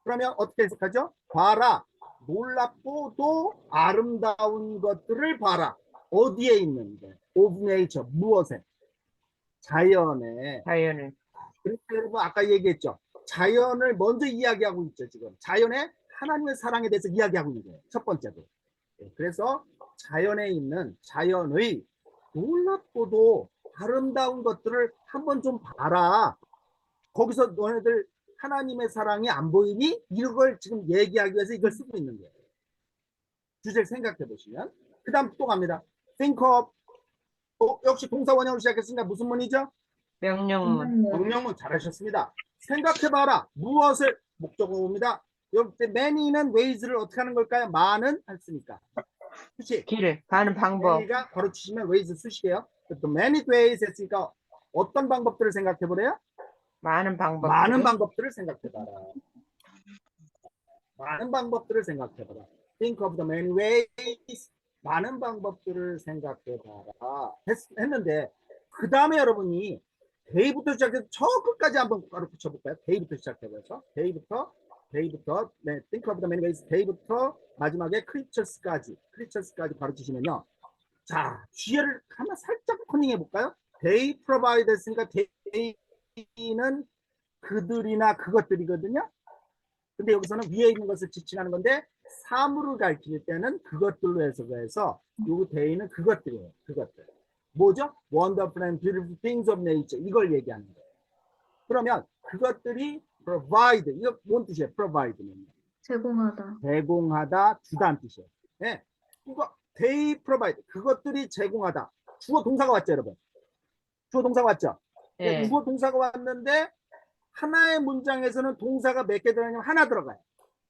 그러면 어떻게 해석하죠? 봐라. 놀랍고도 아름다운 것들을 봐라. 어디에 있는데? of nature. 무엇에? 자연에. 그래서 여러분 아까 얘기했죠. 자연을 먼저 이야기하고 있죠. 지금. 자연의 하나님의 사랑에 대해서 이야기하고 있는 거예요. 첫 번째도. 그래서 자연에 있는 자연의 놀랍고도 아름다운 것들을 한번 좀 봐라. 거기서 너네들 하나님의 사랑이 안 보이니? 이걸 지금 얘기하기 위해서 이걸 쓰고 있는 거예요. 주제를 생각해 보시면. 그 다음 또 갑니다. think of. 역시 동사 원형으로 시작했으니까 무슨 문이죠? 명령문. 명령문 잘하셨습니다. 생각해봐라. 무엇을 목적어입니다. 여기 many는 ways를 어떻게 하는 걸까요? 많은 했으니까. 그치? 길을 가는 방법. many가 바로 치시면 ways 수식이에요. 또 many ways 했으니까 어떤 방법들을 생각해보래요? 많은 방법. 많은 방법들을 생각해봐라. 많은 방법들을 생각해봐라. Think of the many ways. 많은 방법들을 생각해봐라. 했는데 그 다음에 여러분이 day부터 시작해서 저 끝까지 한번 바로 붙여볼까요? day부터 시작해서 day부터 네, think of the many ways day부터 마지막에 creatures까지 바로 치시면요. 자, 뒤에를 하나 살짝 코닝해 볼까요? they provide 했으니까 day는 그들이나 그것들이거든요. 근데 여기서는 위에 있는 것을 지칭하는 건데 사물을 가리킬 때는 그것들로 해서 요 day는 그것들이에요. 그것들. 뭐죠? Wonderful and beautiful things of nature. 이걸 얘기하는 거예요. 그러면 그것들이 provide. 이거 뭔 뜻이에요? provide는? 제공하다, 주다는 뜻이에요. 네. 이거 they provide. 그것들이 제공하다. 주어 동사가 왔죠, 여러분? 주어 동사가 왔죠? 네. 주어 동사가 왔는데 하나의 문장에서는 동사가 몇 개 들어가냐면 하나 들어가요.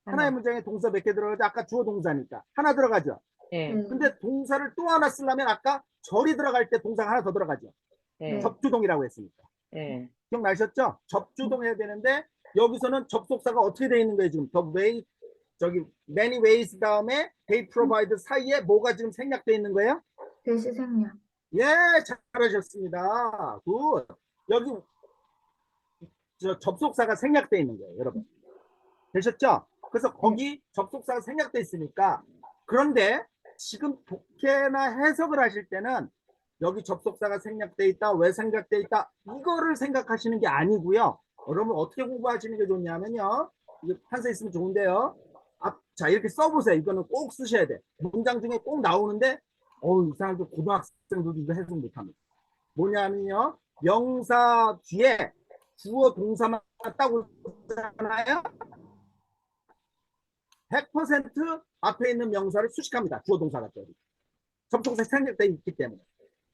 하나의 문장에 동사 몇 개 들어가죠? 아까 주어 동사니까. 하나 들어가죠? 네. 근데 동사를 또 하나 쓰려면 아까 절이 들어갈 때 동사가 하나 더 들어가죠. 네. 접주동이라고 했으니까. 네. 기억나셨죠? 접주동 해야 되는데 여기서는 접속사가 어떻게 되어 있는 거예요? 지금 the way 저기 many ways 다음에 they provide 사이에 뭐가 지금 생략되어 있는 거예요? 대시 생략. 예, 잘하셨습니다. 굿. 여기 저 접속사가 생략되어 있는 거예요, 여러분. 되셨죠? 그래서 거기 접속사가 생략돼 있으니까. 그런데 지금 독해나 해석을 하실 때는 여기 접속사가 생략돼 있다, 왜 생략돼 있다, 이거를 생각하시는 게 아니고요. 여러분 어떻게 공부하시는 게 좋냐면요. 이게 판서 있으면 좋은데요. 자, 이렇게 써보세요. 이거는 꼭 쓰셔야 돼. 문장 중에 꼭 나오는데, 이 사람들 고등학생들도 이거 해석 못합니다. 뭐냐면요. 명사 뒤에 주어 동사만 딱 올잖아요. 100% 앞에 있는 명사를 수식합니다. 주어 동사가 또. 접속사 생략되어 있기 때문에.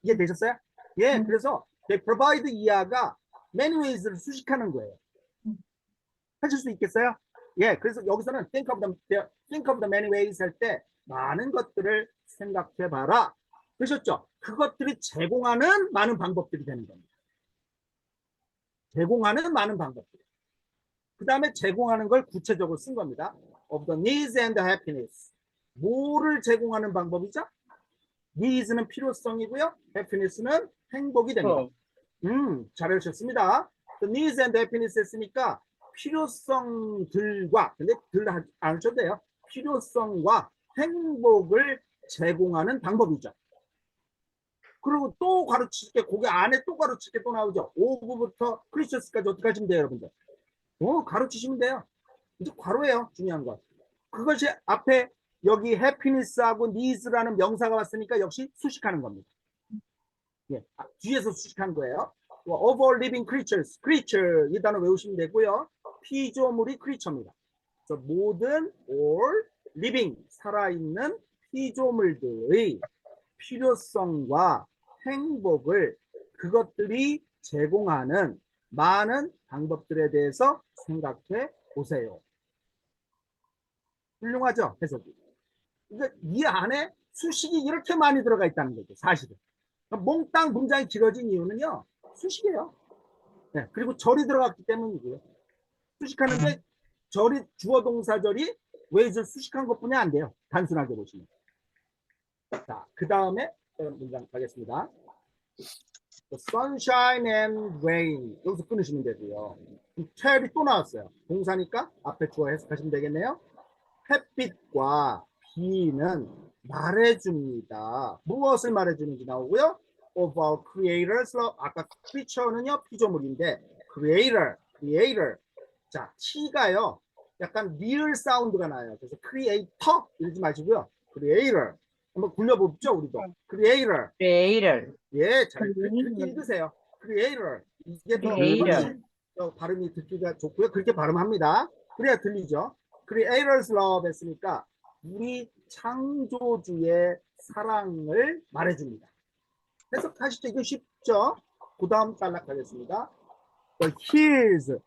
이해되셨어요? 예, 그래서 they provide 이하가 many ways를 수식하는 거예요. 하실 수 있겠어요? 예, 그래서 여기서는 think of the many ways 할 때 많은 것들을 생각해 봐라. 그러셨죠? 그것들이 제공하는 많은 방법들이 되는 겁니다. 제공하는 많은 방법들. 그 다음에 제공하는 걸 구체적으로 쓴 겁니다. of the needs and the happiness. 뭐를 제공하는 방법이죠? needs는 필요성이고요. happiness는 행복이 됩니다. 잘하셨습니다. the needs and happiness 했으니까 필요성들과, 근데 안 하셔도 돼요. 필요성과 행복을 제공하는 방법이죠. 그리고 또 가르칠게, 거기 안에 또 가르칠게 또 나오죠. 오브부터 크리스처스까지 어떻게 하시면 돼요, 여러분들? 가르치시면 돼요. 이제 괄호예요, 중요한 건. 그것이 앞에 여기 happiness하고 needs라는 명사가 왔으니까 역시 수식하는 겁니다. 예, 뒤에서 수식한 거예요. of all living creatures, creature 이 단어 외우시면 되고요. 피조물이 creature입니다. 그래서 모든 all living 살아있는 피조물들의 필요성과 행복을 그것들이 제공하는 많은 방법들에 대해서 생각해 보세요. 훌륭하죠? 해석이. 그러니까 이 안에 수식이 이렇게 많이 들어가 있다는 거죠. 사실은. 몽땅 문장이 길어진 이유는요. 수식이에요. 네, 그리고 절이 들어갔기 때문이고요. 수식하는데 절이 주어 동사절이 way를 수식한 것뿐이 안 돼요. 단순하게 보시면. 자, 그 다음에 문장 가겠습니다. sunshine and rain 여기서 끊으시면 되고요. tell이 또 나왔어요. 동사니까 앞에 주어 해석하시면 되겠네요. 햇빛과 비는 말해줍니다. 무엇을 말해주는지 나오고요. of our creators love. 아까 creature는요 피조물인데 creator 자 T가요 약간 리을 사운드가 나요. 그래서 creator 이러지 마시고요. creator 한번 굴려보죠 우리도. creator 레이를. 예, 잘 그렇게 읽으세요. creator 이게 더 훨씬 더 발음이 듣기가 좋고요. 그렇게 발음합니다. 그래야 들리죠. creators love 했으니까 우리 창조주의 사랑을 말해줍니다. 해석하시죠? 이거 쉽죠? 그 다음 단락하겠습니다. hills는요,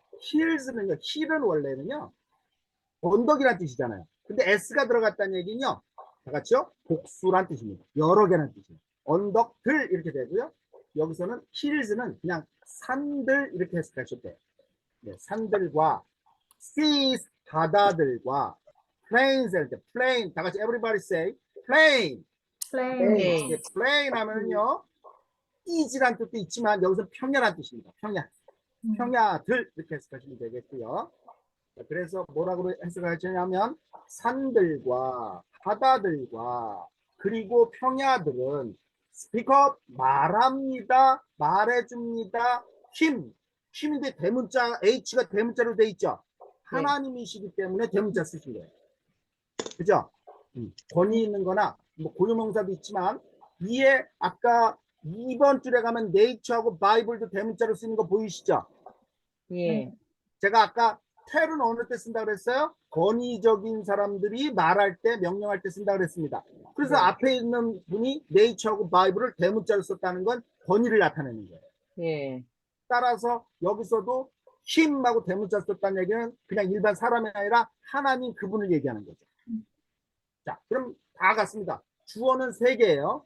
hill은 원래는요, 언덕이란 뜻이잖아요. 근데 s가 들어갔다는 얘기는요, 다 같이요, 복수란 뜻입니다. 여러 개란 뜻이에요. 언덕들 이렇게 되고요. 여기서는 hills는 그냥 산들 이렇게 해석하셔도 돼요. 네, 산들과 seas 바다들과 plains 할 때 plain 다 같이 everybody say plain. 플레이. plain 하면은요 easy란 뜻도 있지만 여기서 평야란 뜻입니다. 평야들 이렇게 해석하시면 되겠고요. 그래서 뭐라고 해석하시냐면 산들과 바다들과 그리고 평야들은 speak up 말합니다. 말해줍니다. 힘인데 대문자 H가 대문자로 돼 있죠. 하나님이시기 때문에 대문자 쓰신 거예요. 그죠? 권위 있는 거나 뭐 고유명사도 있지만 위에 아까 2번 줄에 가면 네이처하고 바이블도 대문자로 쓰는 거 보이시죠? 예. 제가 아까 텔은 어느 때 쓴다 그랬어요? 권위적인 사람들이 말할 때 명령할 때 쓴다 그랬습니다. 그래서 앞에 있는 분이 네이처하고 바이블을 대문자로 썼다는 건 권위를 나타내는 거예요. 예. 따라서 여기서도 힘하고 대문자 썼다는 얘기는 그냥 일반 사람이 아니라 하나님 그분을 얘기하는 거죠. 자, 그럼 다 같습니다. 주어는 3개예요.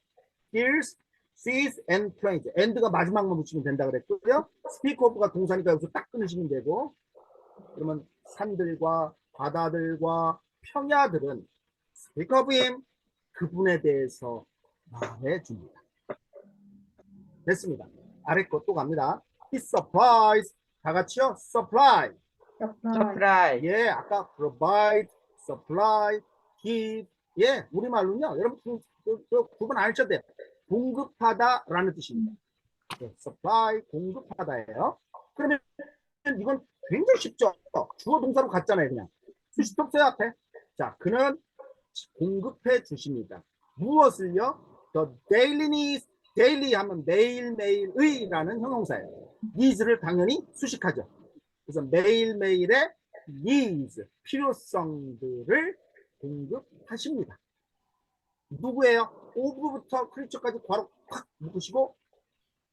hills, seas, and plains. and가 마지막만 붙이면 된다 그랬고요. speak of가 동사니까 여기서 딱 끊으시면 되고 그러면 산들과 바다들과 평야들은 speak of him, 그분에 대해서 말해줍니다. 됐습니다. 아래 거 또 갑니다. he supplies 다 같이요. supply 서프라이. 예, 아까 provide, supply, give. 예, 우리말로는요. 여러분 구분 안 하셔도 돼요. 공급하다라는 뜻입니다. 예, supply, 공급하다예요. 그러면 이건 굉장히 쉽죠. 주어 동사로 갔잖아요, 그냥. 수식도 없어요, 앞에. 자, 그는 공급해 주십니다. 무엇을요? The daily needs, daily 하면 매일매일의라는 형용사예요. needs를 당연히 수식하죠. 그래서 매일매일의 needs, 필요성들을 공급하십니다. 누구예요? of부터 creature까지 괄호 팍 묶으시고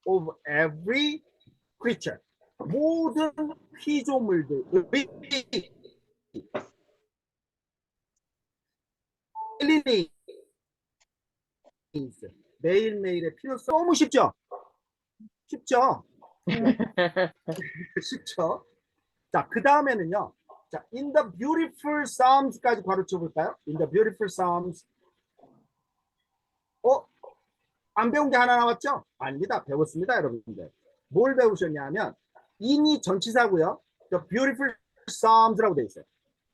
of every creature, 모든 피조물들의 daily needs, 매일매일의 필요성. 너무 쉽죠? 쉽죠? 쉽죠? 자, 그 다음에는요. 자, in the beautiful Psalms까지 괄호쳐 볼까요? In the beautiful Psalms. 안 배운 게 하나 나왔죠? 아닙니다. 배웠습니다, 여러분들. 뭘 배우셨냐면 in이 전치사고요. The beautiful Psalms라고 되어 있어요.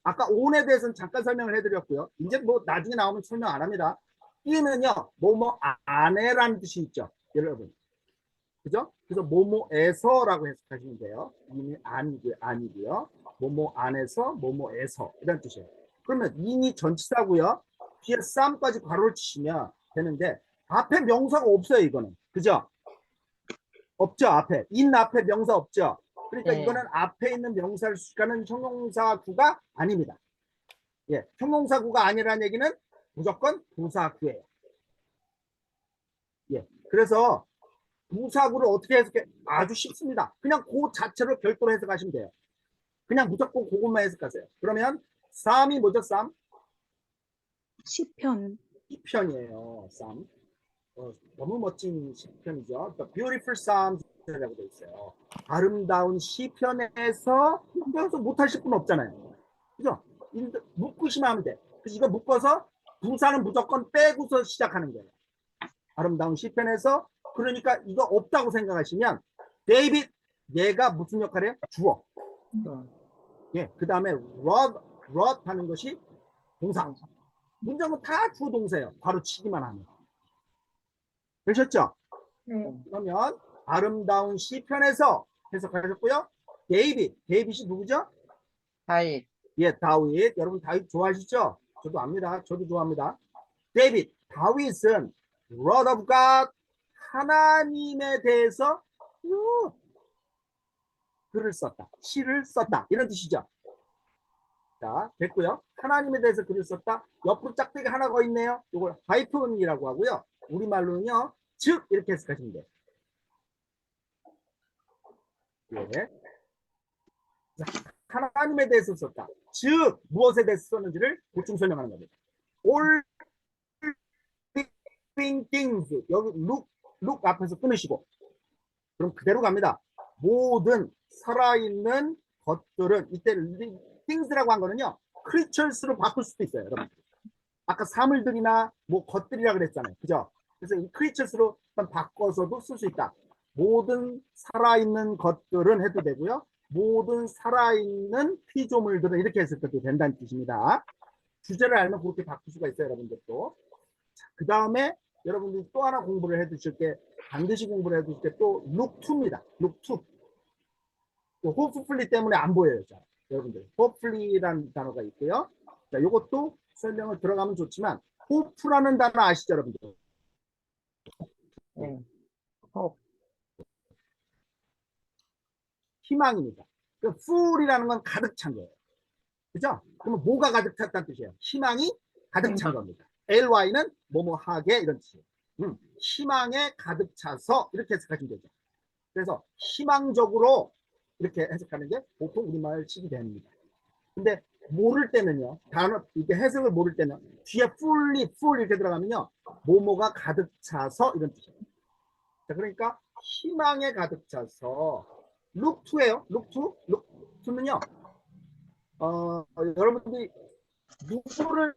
아까 on에 대해서는 잠깐 설명을 해드렸고요. 이제 뭐 나중에 나오면 설명 안 합니다. in은요, 뭐뭐 안에라는 뜻이 있죠, 여러분. 그죠? 그래서 뭐뭐에서라고 해석하시면 돼요. 인이 아니고요. 뭐뭐 안에서, 뭐뭐에서 이런 뜻이에요. 그러면 인이 전치사고요. 뒤에 쌈까지 괄호를 치시면 되는데 앞에 명사가 없어요, 이거는. 그죠? 없죠, 앞에. 인 앞에 명사 없죠. 그러니까 네. 이거는 앞에 있는 명사를 수식하는 형용사구가 아닙니다. 예, 형용사구가 아니라는 얘기는 무조건 부사구예요. 예, 그래서 부사구를 어떻게 해석해? 아주 쉽습니다. 그냥 그 자체로 별도로 해석하시면 돼요. 그냥 무조건 그것만 해석하세요. 그러면 쌈이 뭐죠? 쌈? 시편. 시편이에요. 쌈. 너무 멋진 시편이죠. The Beautiful Psalms라고 되어 있어요. 아름다운 시편에서 여기서 못하실 분 없잖아요. 그죠? 묶으시면 하면 돼. 그래서 이거 묶어서 부사는 무조건 빼고서 시작하는 거예요. 아름다운 시편에서. 그러니까 이거 없다고 생각하시면 데이빗, 얘가 무슨 역할이에요? 주어. 예, 그 다음에 wrote 하는 것이 동사. 문장은 다 주어 동사예요. 바로 치기만 하면. 되셨죠? 네. 그러면 아름다운 시편에서 해석하셨고요. 데이빗이 누구죠? 다윗. 예, 다윗. 여러분 다윗 좋아하시죠? 저도 압니다. 저도 좋아합니다. 다윗은 word of God, 하나님에 대해서 글을 썼다. 시를 썼다. 이런 뜻이죠. 자, 됐고요. 하나님에 대해서 글을 썼다. 옆으로 짝대기 하나 더 있네요. 이걸 하이픈이라고 하고요. 우리말로는요. 즉 이렇게 해석하시면 돼요. 예. 하나님에 대해서 썼다. 즉 무엇에 대해서 썼는지를 보충 설명하는 겁니다. All living things. 여기 look 앞에서 끊으시고 그럼 그대로 갑니다. 모든 살아있는 것들은 이때 things라고 한 거는요. creatures로 바꿀 수도 있어요. 여러분. 아까 사물들이나 뭐 것들이라 그랬잖아요. 그죠? 그래서 이 creatures로 바꿔서도 쓸 수 있다. 모든 살아있는 것들은 해도 되고요. 모든 살아있는 피조물들은 이렇게 해석도 된다는 뜻입니다. 주제를 알면 그렇게 바꿀 수가 있어요, 여러분들도. 그 다음에 여러분들이 또 하나 공부를 해두실 게, 반드시 공부를 해두실 게 또 look to입니다. look to. hopefully 때문에 안 보여요, 자, 여러분들. hopefully라는 단어가 있고요. 자, 이것도 설명을 들어가면 좋지만 hope라는 단어 아시죠, 여러분들? 네. 희망입니다. 그 full이라는 건 가득 찬 거예요. 그죠? 그러면 뭐가 가득 찼다는 뜻이에요? 희망이 가득 찬 겁니다. ly는 뭐뭐하게 이런 뜻이에요. 희망에 가득 차서 이렇게 해석하시면 되죠. 그래서 희망적으로 이렇게 해석하는 게 보통 우리말식이 됩니다. 근데 모를 때는요, 단어 이렇게 해석을 모를 때는 뒤에 full 이렇게 들어가면요, 뭐뭐가 가득 차서 이런 뜻이에요. 자, 그러니까 희망에 가득 차서 look to예요. look to는요, 여러분들이 누구를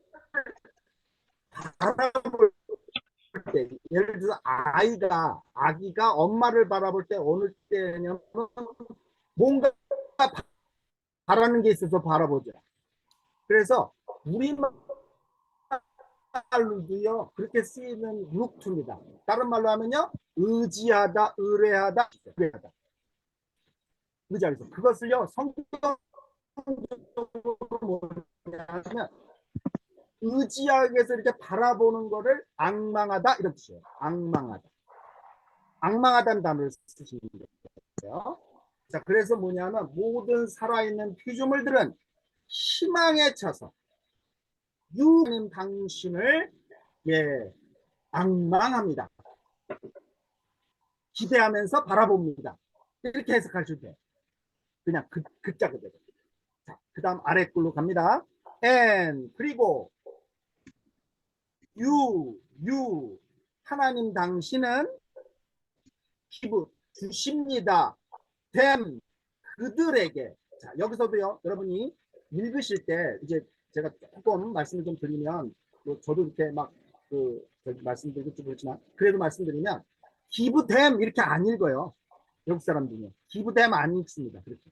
바라볼 때, 예를 들어서 아기가 엄마를 바라볼 때 어느 때냐면 뭔가 바라는 게 있어서 바라보자. 그래서 우리말로도요 그렇게 쓰이는 루트입니다. 다른 말로 하면요 의지하다, 의뢰하다, 의뢰하다. 의지하다. 그것을요 성경적으로 뭐냐면 의지하기 위해서 이렇게 바라보는 거를 악망하다 이런 뜻이에요. 악망하다. 악망하다는 단어를 쓰시면 돼요. 자, 그래서 뭐냐면 모든 살아있는 피조물들은 희망에 차서 유하는 당신을 악망합니다. 기대하면서 바라봅니다. 이렇게 해석하셔도 돼요. 그냥 글자 그대로. 자, 그 다음 아래 글로 갑니다. and 그리고 you 하나님 당신은 give 주십니다. them 그들에게. 자, 여기서도요 여러분이 읽으실 때 이제 제가 조금 말씀을 좀 드리면 뭐 저도 이렇게 막 말씀드리고 좀 그렇지만 그래도 말씀드리면 give them 이렇게 안 읽어요. 외국 사람들은요 give them 안 읽습니다. 그렇게.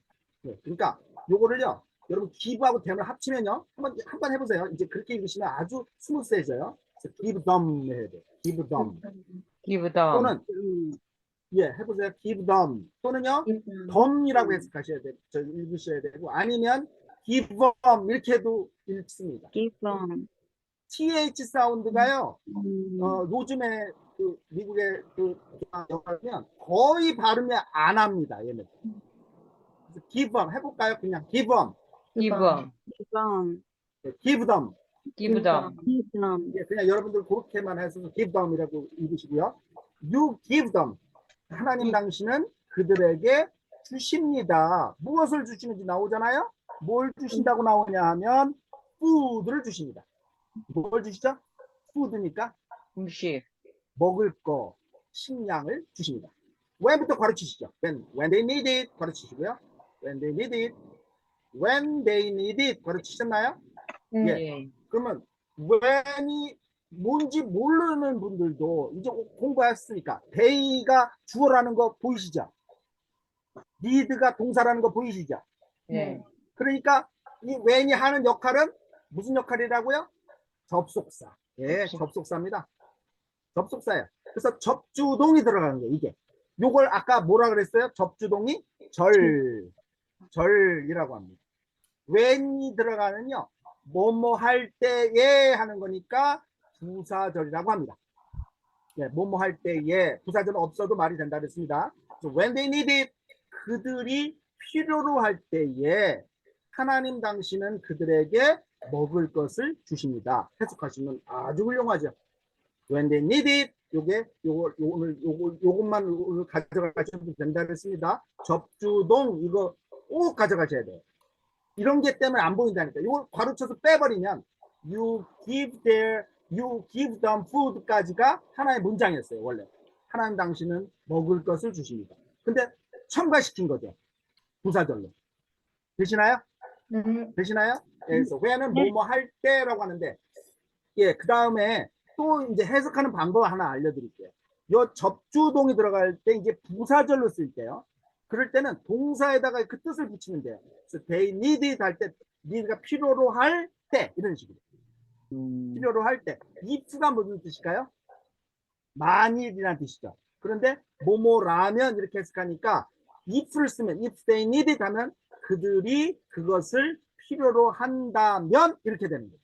네, 그러니까 요거를요 여러분 give하고 them을 합치면요 한번 해보세요. 이제 그렇게 읽으시면 아주 스무스해져요. 그래서 give them 해야 돼요. give them 기부담. 또는 해보세요. give them 또는요 덤이라고 해석하셔야 돼요. 저 읽으셔야 되고 아니면 give them 이렇게 해도 읽습니다. give them. th 사운드가요 요즘에 그 미국의 그 영화면 거의 발음이 안 합니다. 얘는 give them 해볼까요? 그냥 give them, 기부담. give them. give them. 기부담. give them. 그냥 여러분들 그렇게만 해서 give them이라고 읽으시고요. you give them 하나님 당신은 그들에게 주십니다. 무엇을 주시는지 나오잖아요. 뭘 주신다고 나오냐 하면 food를 주십니다. 뭘 주시죠? food니까 음식. 먹을 거, 식량을 주십니다. when부터 가르치시죠. when they need it 가르치시고요. when they need it, when they need it 가르치셨나요? 예. 그러면 when이 뭔지 모르는 분들도 이제 공부했으니까 they가 주어라는 거 보이시죠? need가 동사라는 거 보이시죠? 예. 그러니까 이 when이 하는 역할은 무슨 역할이라고요? 접속사. 접속사입니다. 접속사예요. 그래서 접주동이 들어가는 거예요. 이게. 요걸 아까 뭐라 그랬어요? 접주동이 절이라고 합니다. when이 들어가는요. 뭐뭐 할 때에 하는 거니까 부사절이라고 합니다. 뭐뭐 할 때에 부사절은 없어도 말이 된다 그랬습니다. when they need it 그들이 필요로 할 때에 하나님 당신은 그들에게 먹을 것을 주십니다. 해석하시면 아주 훌륭하죠. when they need it 요것만 가져가셔도 된다 그랬습니다. 접주동 이거 꼭 가져가셔야 돼요. 이런 게 때문에 안 보인다니까. 이걸 괄호쳐서 빼버리면 you give them food까지가 하나의 문장이었어요. 원래 하나님 당신은 먹을 것을 주십니다. 근데 첨가시킨 거죠. 부사절로. 되시나요? 네. 되시나요? 그래서 when은 뭐뭐 할 때라고 하는데 그 다음에 또 이제 해석하는 방법 하나 알려드릴게요. 요 접주동이 들어갈 때 이제 부사절로 쓸 때요. 그럴 때는 동사에다가 그 뜻을 붙이면 돼요. 그래서 they need it 할 때 need가 필요로 할 때 이런 식으로. 필요로 할 때. if가 무슨 뜻일까요? 만일이라는 뜻이죠. 그런데 뭐뭐라면 이렇게 해석하니까 if를 쓰면 if they need it 하면 그들이 그것을 필요로 한다면 이렇게 되는 거예요.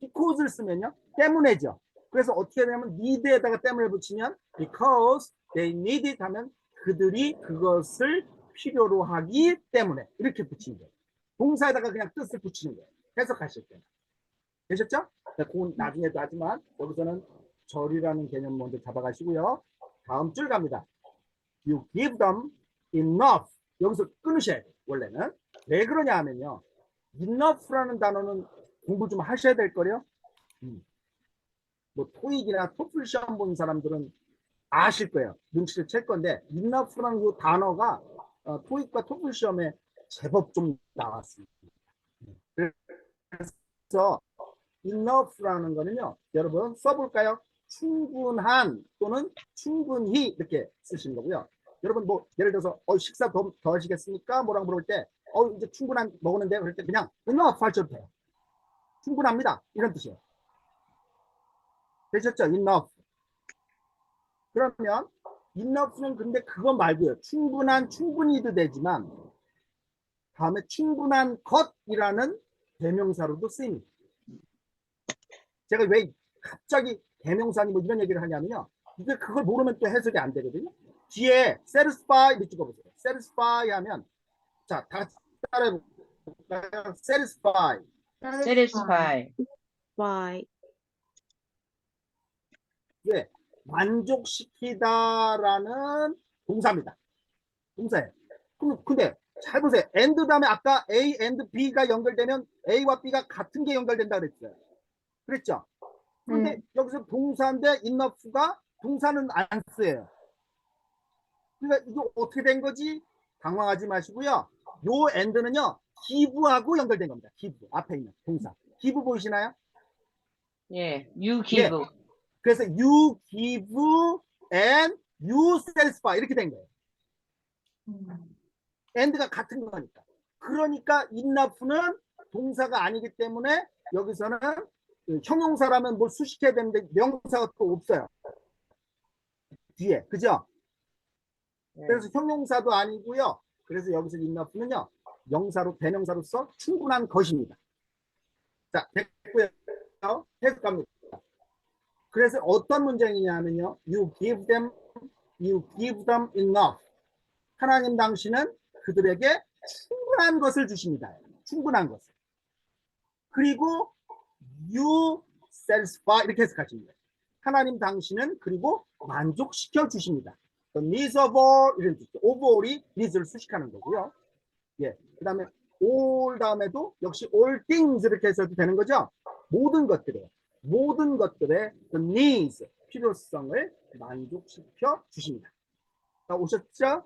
because를 쓰면요. 때문에죠. 그래서 어떻게 되냐면 need에다가 때문에 붙이면 because they need it 하면 그들이 그것을 필요로 하기 때문에 이렇게 붙이는 거예요. 동사에다가 그냥 뜻을 붙이는 거예요. 해석하실 때. 되셨죠? 그건 나중에도 하지만 여기서는 절이라는 개념 먼저 잡아가시고요. 다음 줄 갑니다. You give them enough. 여기서 끊으셔야 돼요. 원래는. 왜 그러냐 하면요. enough라는 단어는 공부 좀 하셔야 될 거예요. 뭐 토익이나 토플 시험 본 사람들은 아실 거예요. 눈치를 챌 건데 enough라는 그 단어가 토익과 토플 시험에 제법 좀 나왔습니다. 그래서 enough라는 거는요. 여러분 써볼까요? 충분한 또는 충분히 이렇게 쓰시는 거고요. 여러분 뭐 예를 들어서 식사 더 하시겠습니까? 뭐라고 물어볼 때 이제 충분한 먹었는데 그럴 때 그냥 enough 하셔도 돼요. 충분합니다. 이런 뜻이에요. 되셨죠? enough. 그러면 enough는 근데 그거 말고요. 충분히도 되지만 다음에 충분한 것이라는 대명사로도 쓰입니다. 제가 왜 갑자기 대명사니 뭐 이런 얘기를 하냐면요. 이제 그걸 모르면 또 해석이 안 되거든요. 뒤에 satisfy를 찍어보세요. satisfy 하면 자, 다 같이 따라해볼까요? satisfy. satisfy. Why? 예, 만족시키다라는 동사입니다. 동사예요. 근데 잘 보세요. and 다음에 아까 A and B가 연결되면 A와 B가 같은 게 연결된다 그랬어요. 그랬죠? 그런데 여기서 동사인데 enough가 동사는 안 쓰여요. 그러니까 이거 어떻게 된 거지? 당황하지 마시고요. 요 and는요. give하고 연결된 겁니다. give 앞에 있는 동사. give 보이시나요? 예, you give. 그래서 you give and you satisfy 이렇게 된 거예요. and가 같은 거니까. 그러니까 enough는 동사가 아니기 때문에 여기서는 형용사라면 뭘 수식해야 되는데 명사가 또 없어요. 뒤에. 그죠? 예. 그래서 형용사도 아니고요. 그래서 여기서 enough는요. 대명사로서 충분한 것입니다. 자, 됐고요. 계속 갑니다. 그래서 어떤 문장이냐면요. You give them enough. 하나님 당신은 그들에게 충분한 것을 주십니다. 충분한 것을. 그리고 you satisfy 이렇게 해석하십니다. 하나님 당신은 그리고 만족시켜 주십니다. The needs of all 이런 뜻이죠. of all이 needs를 수식하는 거고요. 예. 그다음에 all 다음에도 역시 all things 이렇게 해서도 되는 거죠. 모든 것들의 the needs 필요성을 만족시켜 주십니다. 자, 오셨죠?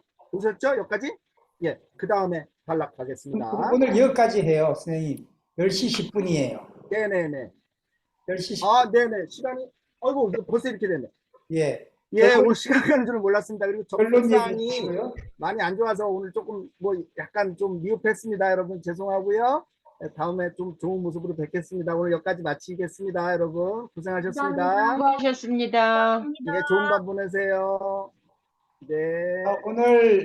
여기까지? 예. 그 다음에 단락하겠습니다. 오늘 여기까지 해요, 선생님. 10시 10분이에요. 네네네. 10시 10분. 아, 네네. 시간이, 아이고, 이거 벌써 이렇게 됐네. 예. 예, 오늘 시간 가는 줄은 몰랐습니다. 그리고 결론 접근사항이 얘기하시고요. 많이 안 좋아서 오늘 조금 뭐 약간 좀 미흡했습니다. 여러분 죄송하고요. 네, 다음에 좀 좋은 모습으로 뵙겠습니다. 오늘 여기까지 마치겠습니다. 여러분 고생하셨습니다. 수고하셨습니다. 예, 좋은 밤 보내세요. 네. 오늘